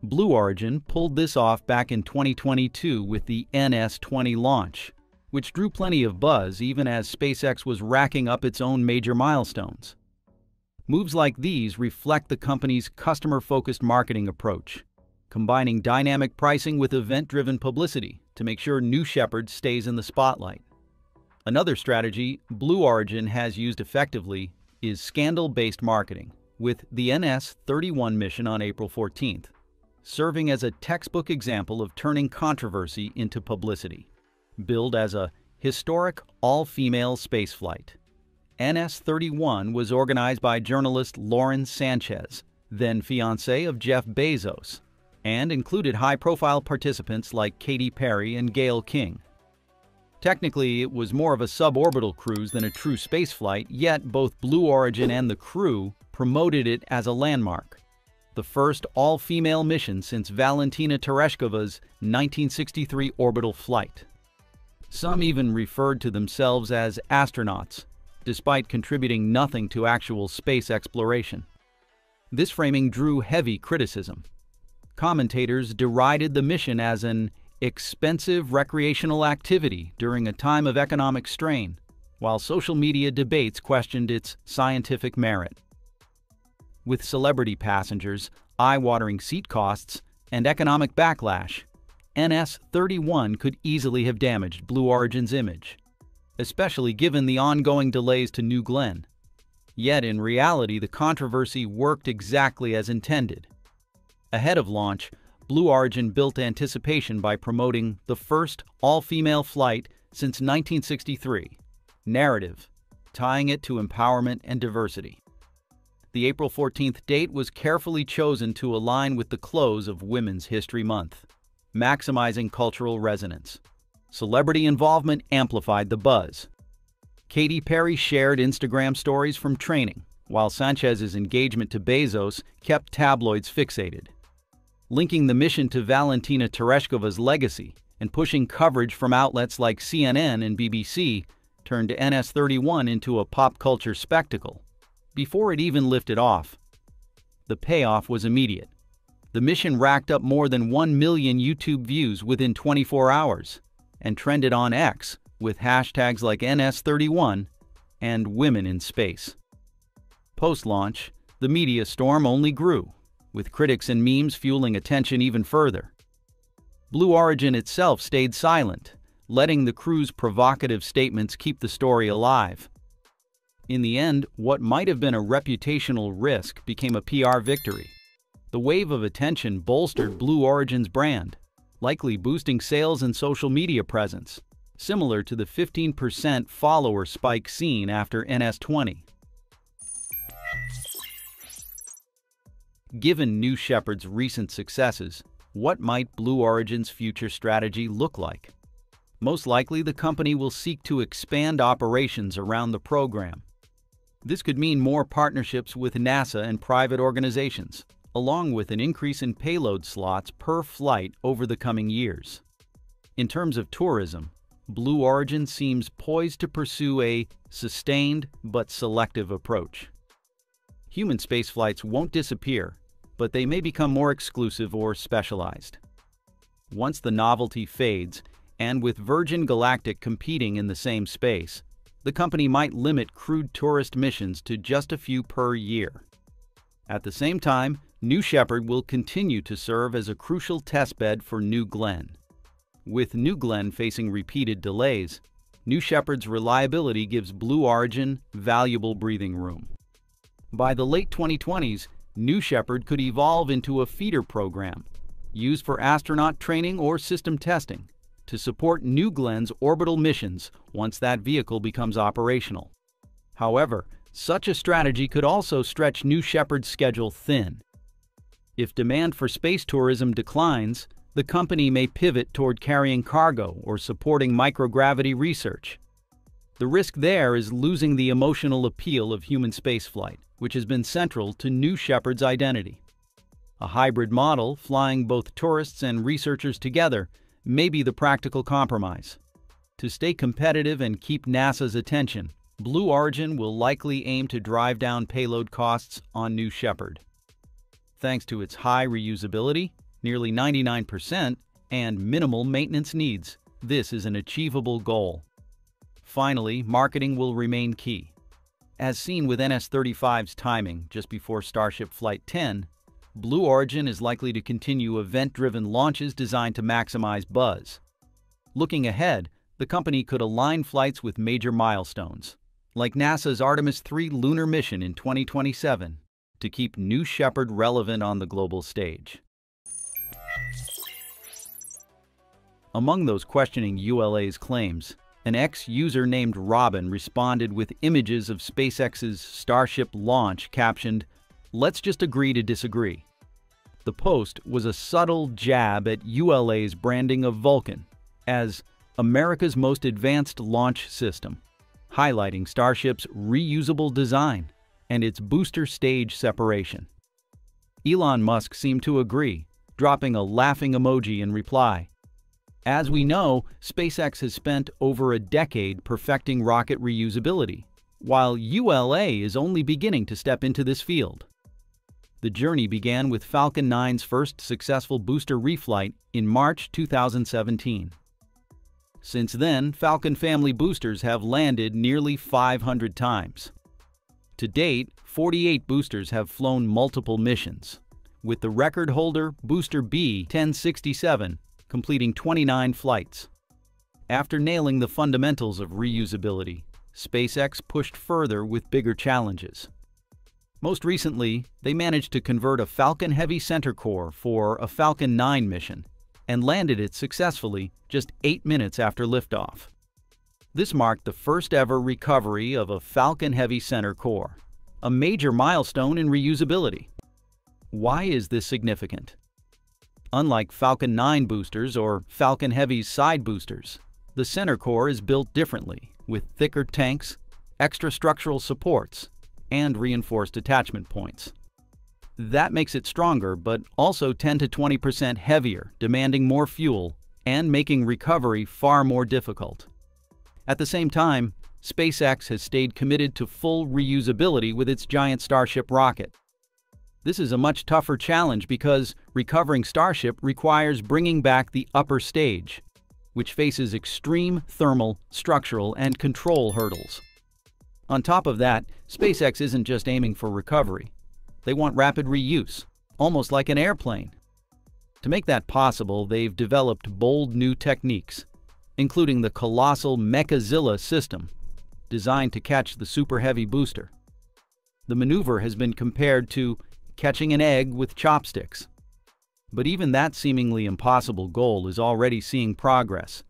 Blue Origin pulled this off back in 2022 with the NS-20 launch, which drew plenty of buzz even as SpaceX was racking up its own major milestones. Moves like these reflect the company's customer-focused marketing approach, combining dynamic pricing with event-driven publicity to make sure New Shepard stays in the spotlight. Another strategy Blue Origin has used effectively is scandal-based marketing, with the NS-31 mission on April 14th, serving as a textbook example of turning controversy into publicity. Billed as a historic all-female spaceflight, NS-31 was organized by journalist Lauren Sanchez, then fiancée of Jeff Bezos, and included high-profile participants like Katy Perry and Gayle King. Technically, it was more of a suborbital cruise than a true spaceflight, yet both Blue Origin and the crew promoted it as a landmark, the first all-female mission since Valentina Tereshkova's 1963 orbital flight. Some even referred to themselves as astronauts, despite contributing nothing to actual space exploration. This framing drew heavy criticism. Commentators derided the mission as an expensive recreational activity during a time of economic strain, while social media debates questioned its scientific merit. With celebrity passengers, eye-watering seat costs, and economic backlash, NS-31 could easily have damaged Blue Origin's image, especially given the ongoing delays to New Glenn. Yet in reality, the controversy worked exactly as intended. Ahead of launch, Blue Origin built anticipation by promoting the first all-female flight since 1963, narrative, tying it to empowerment and diversity. The April 14th date was carefully chosen to align with the close of Women's History Month, maximizing cultural resonance. Celebrity involvement amplified the buzz. Katy Perry shared Instagram stories from training, while Sanchez's engagement to Bezos kept tabloids fixated. Linking the mission to Valentina Tereshkova's legacy and pushing coverage from outlets like CNN and BBC turned NS-31 into a pop culture spectacle. Before it even lifted off, the payoff was immediate. The mission racked up more than 1 million YouTube views within 24 hours and trended on X with hashtags like NS-31 and Women in Space. Post-launch, the media storm only grew, with critics and memes fueling attention even further. Blue Origin itself stayed silent, letting the crew's provocative statements keep the story alive. In the end, what might have been a reputational risk became a PR victory. The wave of attention bolstered Blue Origin's brand, likely boosting sales and social media presence, similar to the 15% follower spike seen after NS-20. Given New Shepard's recent successes, what might Blue Origin's future strategy look like? Most likely, the company will seek to expand operations around the program. This could mean more partnerships with NASA and private organizations, along with an increase in payload slots per flight over the coming years. In terms of tourism, Blue Origin seems poised to pursue a sustained but selective approach. Human spaceflights won't disappear, but they may become more exclusive or specialized. Once the novelty fades, and with Virgin Galactic competing in the same space, the company might limit crewed tourist missions to just a few per year. At the same time, New Shepard will continue to serve as a crucial testbed for New Glenn. With New Glenn facing repeated delays, New Shepard's reliability gives Blue Origin valuable breathing room. By the late 2020s, New Shepard could evolve into a feeder program, used for astronaut training or system testing, to support New Glenn's orbital missions once that vehicle becomes operational. However, such a strategy could also stretch New Shepard's schedule thin. If demand for space tourism declines, the company may pivot toward carrying cargo or supporting microgravity research. The risk there is losing the emotional appeal of human spaceflight, which has been central to New Shepard's identity. A hybrid model, flying both tourists and researchers together, may be the practical compromise. To stay competitive and keep NASA's attention, Blue Origin will likely aim to drive down payload costs on New Shepard. Thanks to its high reusability, nearly 99%, and minimal maintenance needs, this is an achievable goal. Finally, marketing will remain key. As seen with NS-35's timing just before Starship Flight 10, Blue Origin is likely to continue event-driven launches designed to maximize buzz. Looking ahead, the company could align flights with major milestones, like NASA's Artemis 3 lunar mission in 2027, to keep New Shepard relevant on the global stage. Among those questioning ULA's claims, an ex-user named Robin responded with images of SpaceX's Starship launch captioned, "Let's just agree to disagree." The post was a subtle jab at ULA's branding of Vulcan as America's most advanced launch system, highlighting Starship's reusable design and its booster stage separation. Elon Musk seemed to agree, dropping a laughing emoji in reply. As we know, SpaceX has spent over a decade perfecting rocket reusability, while ULA is only beginning to step into this field. The journey began with Falcon 9's first successful booster reflight in March 2017. Since then, Falcon family boosters have landed nearly 500 times. To date, 48 boosters have flown multiple missions, with the record holder Booster B-1067 completing 29 flights. After nailing the fundamentals of reusability, SpaceX pushed further with bigger challenges. Most recently, they managed to convert a Falcon Heavy center core for a Falcon 9 mission and landed it successfully just 8 minutes after liftoff. This marked the first-ever recovery of a Falcon Heavy center core, a major milestone in reusability. Why is this significant? Unlike Falcon 9 boosters or Falcon Heavy's side boosters, the center core is built differently, with thicker tanks, extra structural supports, and reinforced attachment points. That makes it stronger, but also 10 to 20% heavier, demanding more fuel and making recovery far more difficult. At the same time, SpaceX has stayed committed to full reusability with its giant Starship rocket. This is a much tougher challenge because recovering Starship requires bringing back the upper stage, which faces extreme thermal, structural, and control hurdles. On top of that, SpaceX isn't just aiming for recovery. They want rapid reuse, almost like an airplane. To make that possible, they've developed bold new techniques, including the colossal Mechazilla system, designed to catch the Super Heavy booster. The maneuver has been compared to catching an egg with chopsticks. But even that seemingly impossible goal is already seeing progress.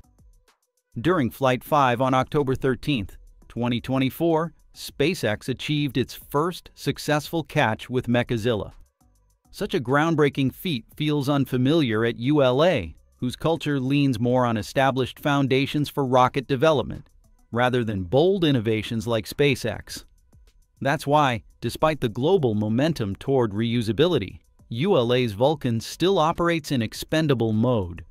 During Flight 5 on October 13th, 2024, SpaceX achieved its first successful catch with Mechazilla. Such a groundbreaking feat feels unfamiliar at ULA, whose culture leans more on established foundations for rocket development, rather than bold innovations like SpaceX. That's why, despite the global momentum toward reusability, ULA's Vulcan still operates in expendable mode.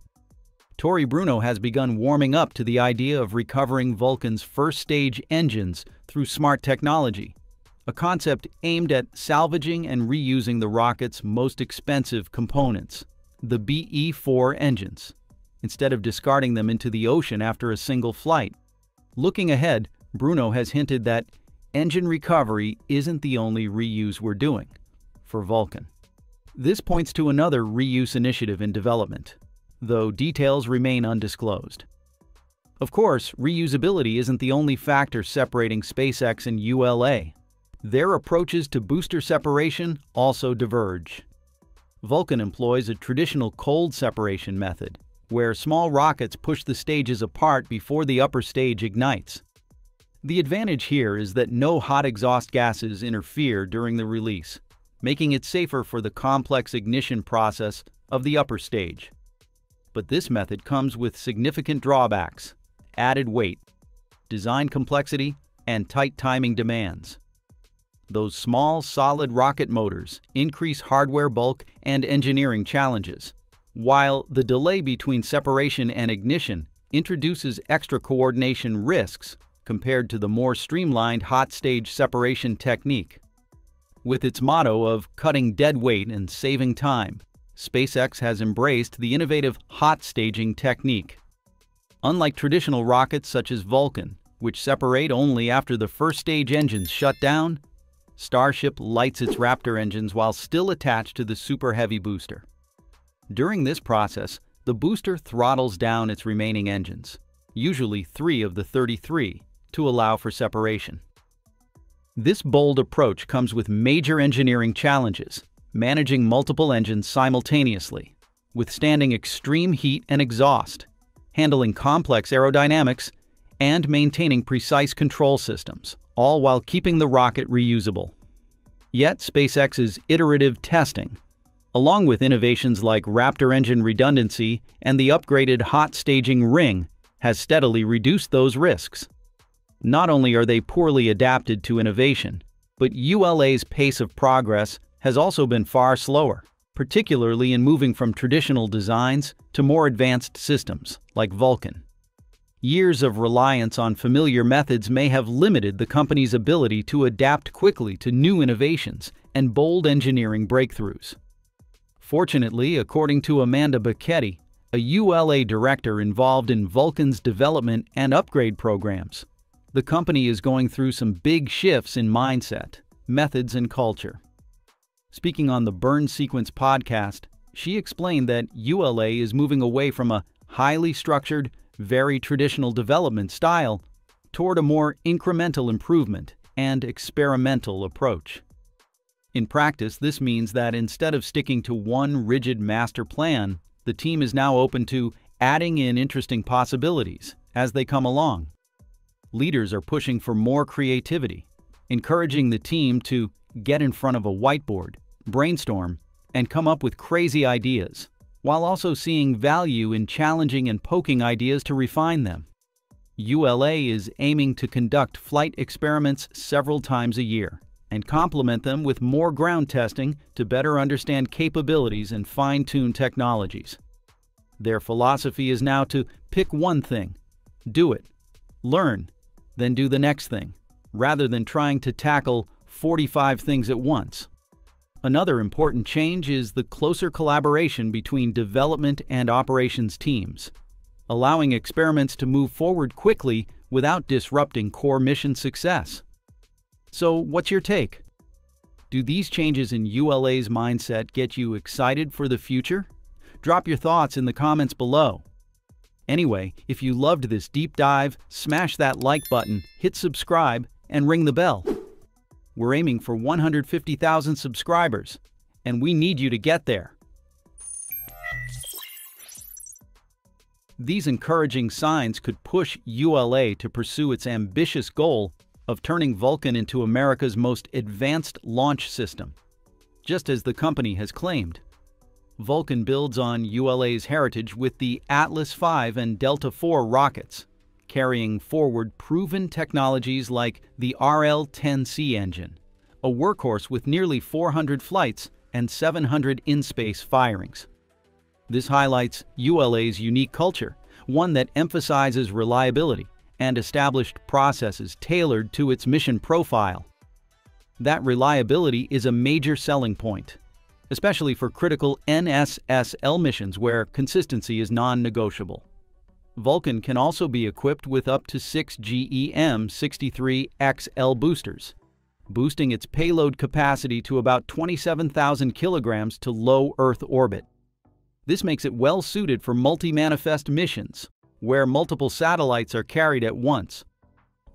Tory Bruno has begun warming up to the idea of recovering Vulcan's first-stage engines through smart technology, a concept aimed at salvaging and reusing the rocket's most expensive components, the BE-4 engines, instead of discarding them into the ocean after a single flight. Looking ahead, Bruno has hinted that engine recovery isn't the only reuse we're doing for Vulcan. This points to another reuse initiative in development, though details remain undisclosed. Of course, reusability isn't the only factor separating SpaceX and ULA. Their approaches to booster separation also diverge. Vulcan employs a traditional cold separation method, where small rockets push the stages apart before the upper stage ignites. The advantage here is that no hot exhaust gases interfere during the release, making it safer for the complex ignition process of the upper stage. But this method comes with significant drawbacks: added weight, design complexity, and tight timing demands. Those small, solid rocket motors increase hardware bulk and engineering challenges, while the delay between separation and ignition introduces extra coordination risks compared to the more streamlined hot stage separation technique. With its motto of cutting dead weight and saving time, SpaceX has embraced the innovative hot staging technique. Unlike traditional rockets such as Vulcan, which separate only after the first stage engines shut down, Starship lights its Raptor engines while still attached to the Super Heavy booster. During this process, the booster throttles down its remaining engines, usually 3 of the 33, to allow for separation. This bold approach comes with major engineering challenges: managing multiple engines simultaneously, withstanding extreme heat and exhaust, handling complex aerodynamics, and maintaining precise control systems, all while keeping the rocket reusable. Yet SpaceX's iterative testing, along with innovations like Raptor engine redundancy and the upgraded hot staging ring, has steadily reduced those risks. Not only are they poorly adapted to innovation, but ULA's pace of progress has also been far slower, particularly in moving from traditional designs to more advanced systems like Vulcan. Years of reliance on familiar methods may have limited the company's ability to adapt quickly to new innovations and bold engineering breakthroughs. Fortunately, according to Amanda Becchetti, a ULA director involved in Vulcan's development and upgrade programs, the company is going through some big shifts in mindset, methods, and culture. Speaking on the Burn Sequence podcast, she explained that ULA is moving away from a highly structured, very traditional development style toward a more incremental improvement and experimental approach. In practice, this means that instead of sticking to one rigid master plan, the team is now open to adding in interesting possibilities as they come along. Leaders are pushing for more creativity, encouraging the team to get in front of a whiteboard, brainstorm, and come up with crazy ideas, while also seeing value in challenging and poking ideas to refine them. ULA is aiming to conduct flight experiments several times a year and complement them with more ground testing to better understand capabilities and fine-tune technologies. Their philosophy is now to pick one thing, do it, learn, then do the next thing, rather than trying to tackle 45 things at once. Another important change is the closer collaboration between development and operations teams, allowing experiments to move forward quickly without disrupting core mission success. So, what's your take? Do these changes in ULA's mindset get you excited for the future? Drop your thoughts in the comments below. Anyway, if you loved this deep dive, smash that like button, hit subscribe, and ring the bell. We're aiming for 150,000 subscribers, and we need you to get there. These encouraging signs could push ULA to pursue its ambitious goal of turning Vulcan into America's most advanced launch system, just as the company has claimed. Vulcan builds on ULA's heritage with the Atlas V and Delta IV rockets, carrying forward proven technologies like the RL-10C engine, a workhorse with nearly 400 flights and 700 in-space firings. This highlights ULA's unique culture, one that emphasizes reliability and established processes tailored to its mission profile. That reliability is a major selling point, especially for critical NSSL missions where consistency is non-negotiable. Vulcan can also be equipped with up to 6 GEM-63XL boosters, boosting its payload capacity to about 27,000 kilograms to low Earth orbit. This makes it well suited for multi-manifest missions, where multiple satellites are carried at once.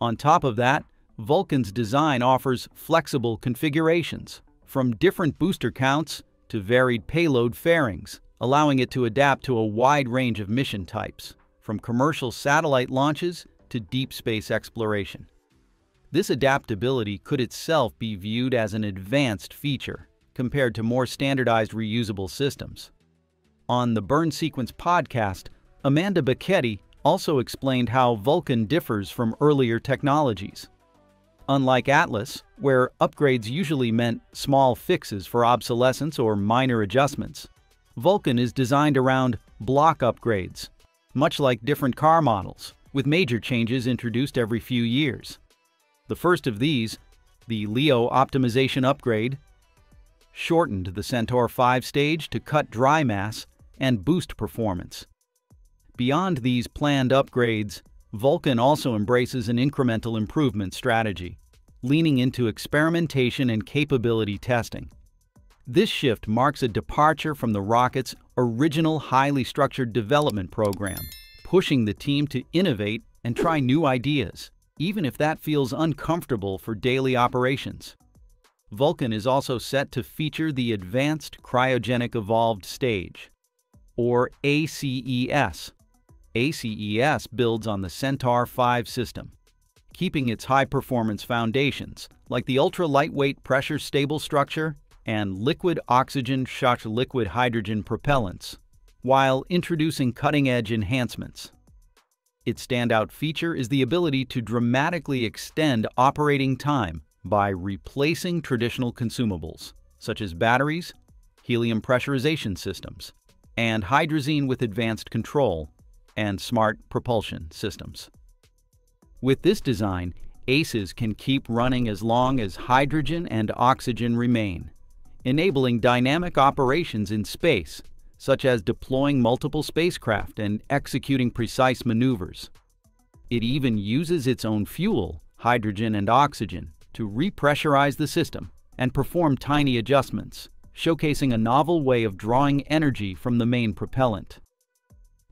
On top of that, Vulcan's design offers flexible configurations, from different booster counts to varied payload fairings, allowing it to adapt to a wide range of mission types, from commercial satellite launches to deep space exploration. This adaptability could itself be viewed as an advanced feature compared to more standardized reusable systems. On the Burn Sequence podcast, Amanda Becchetti also explained how Vulcan differs from earlier technologies. Unlike Atlas, where upgrades usually meant small fixes for obsolescence or minor adjustments, Vulcan is designed around block upgrades, much like different car models, with major changes introduced every few years. The first of these, the LEO optimization upgrade, shortened the Centaur 5 stage to cut dry mass and boost performance. Beyond these planned upgrades, Vulcan also embraces an incremental improvement strategy, leaning into experimentation and capability testing. This shift marks a departure from the rocket's original highly structured development program, pushing the team to innovate and try new ideas, even if that feels uncomfortable for daily operations. Vulcan is also set to feature the Advanced Cryogenic Evolved Stage, or ACES. ACES builds on the Centaur 5 system, keeping its high-performance foundations, like the ultra-lightweight pressure-stable structure and liquid oxygen/liquid hydrogen propellants, while introducing cutting-edge enhancements. Its standout feature is the ability to dramatically extend operating time by replacing traditional consumables, such as batteries, helium pressurization systems, and hydrazine with advanced control and smart propulsion systems. With this design, ACES can keep running as long as hydrogen and oxygen remain, enabling dynamic operations in space, such as deploying multiple spacecraft and executing precise maneuvers. It even uses its own fuel, hydrogen and oxygen, to repressurize the system and perform tiny adjustments, showcasing a novel way of drawing energy from the main propellant.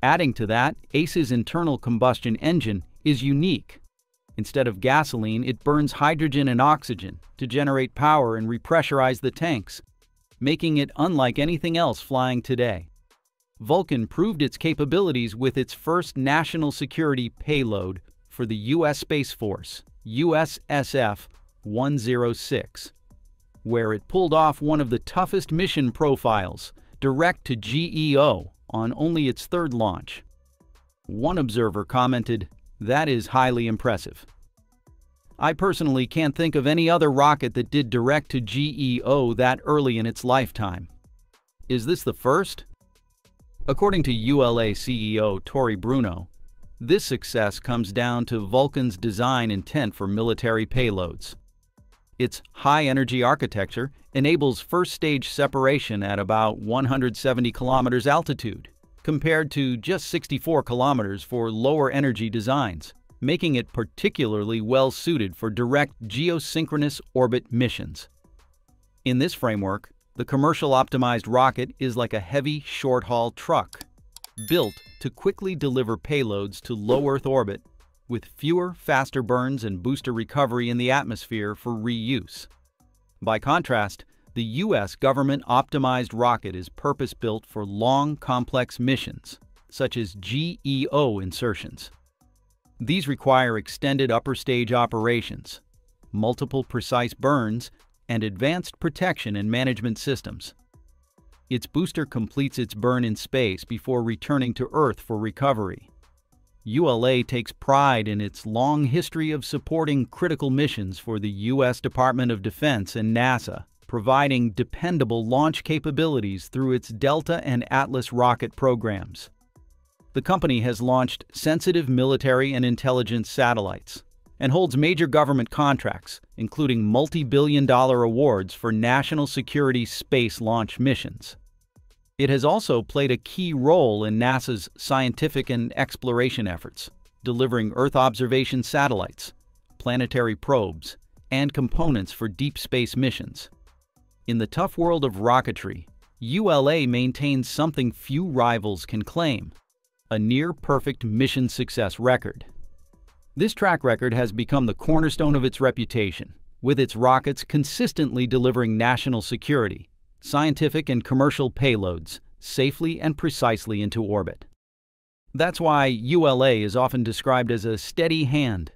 Adding to that, ACE's internal combustion engine is unique. Instead of gasoline, it burns hydrogen and oxygen to generate power and repressurize the tanks, making it unlike anything else flying today. Vulcan proved its capabilities with its first national security payload for the U.S. Space Force, USSF-106, where it pulled off one of the toughest mission profiles, direct to GEO, on only its third launch. One observer commented, "That is highly impressive." I personally can't think of any other rocket that did direct to GEO that early in its lifetime. Is this the first? According to ULA CEO Tory Bruno, this success comes down to Vulcan's design intent for military payloads. Its high-energy architecture enables first-stage separation at about 170 kilometers altitude, compared to just 64 kilometers for lower-energy designs, making it particularly well-suited for direct geosynchronous orbit missions. In this framework, the commercial-optimized rocket is like a heavy, short-haul truck, built to quickly deliver payloads to low Earth orbit with fewer, faster burns and booster recovery in the atmosphere for reuse. By contrast, the U.S. government-optimized rocket is purpose-built for long, complex missions, such as GEO insertions. These require extended upper-stage operations, multiple precise burns, and advanced protection and management systems. Its booster completes its burn in space before returning to Earth for recovery. ULA takes pride in its long history of supporting critical missions for the U.S. Department of Defense and NASA, providing dependable launch capabilities through its Delta and Atlas rocket programs. The company has launched sensitive military and intelligence satellites and holds major government contracts, including multi-billion-dollar awards for national security space launch missions. It has also played a key role in NASA's scientific and exploration efforts, delivering Earth observation satellites, planetary probes, and components for deep space missions. In the tough world of rocketry, ULA maintains something few rivals can claim: a near-perfect mission success record. This track record has become the cornerstone of its reputation, with its rockets consistently delivering national security, scientific and commercial payloads safely and precisely into orbit. That's why ULA is often described as a steady hand,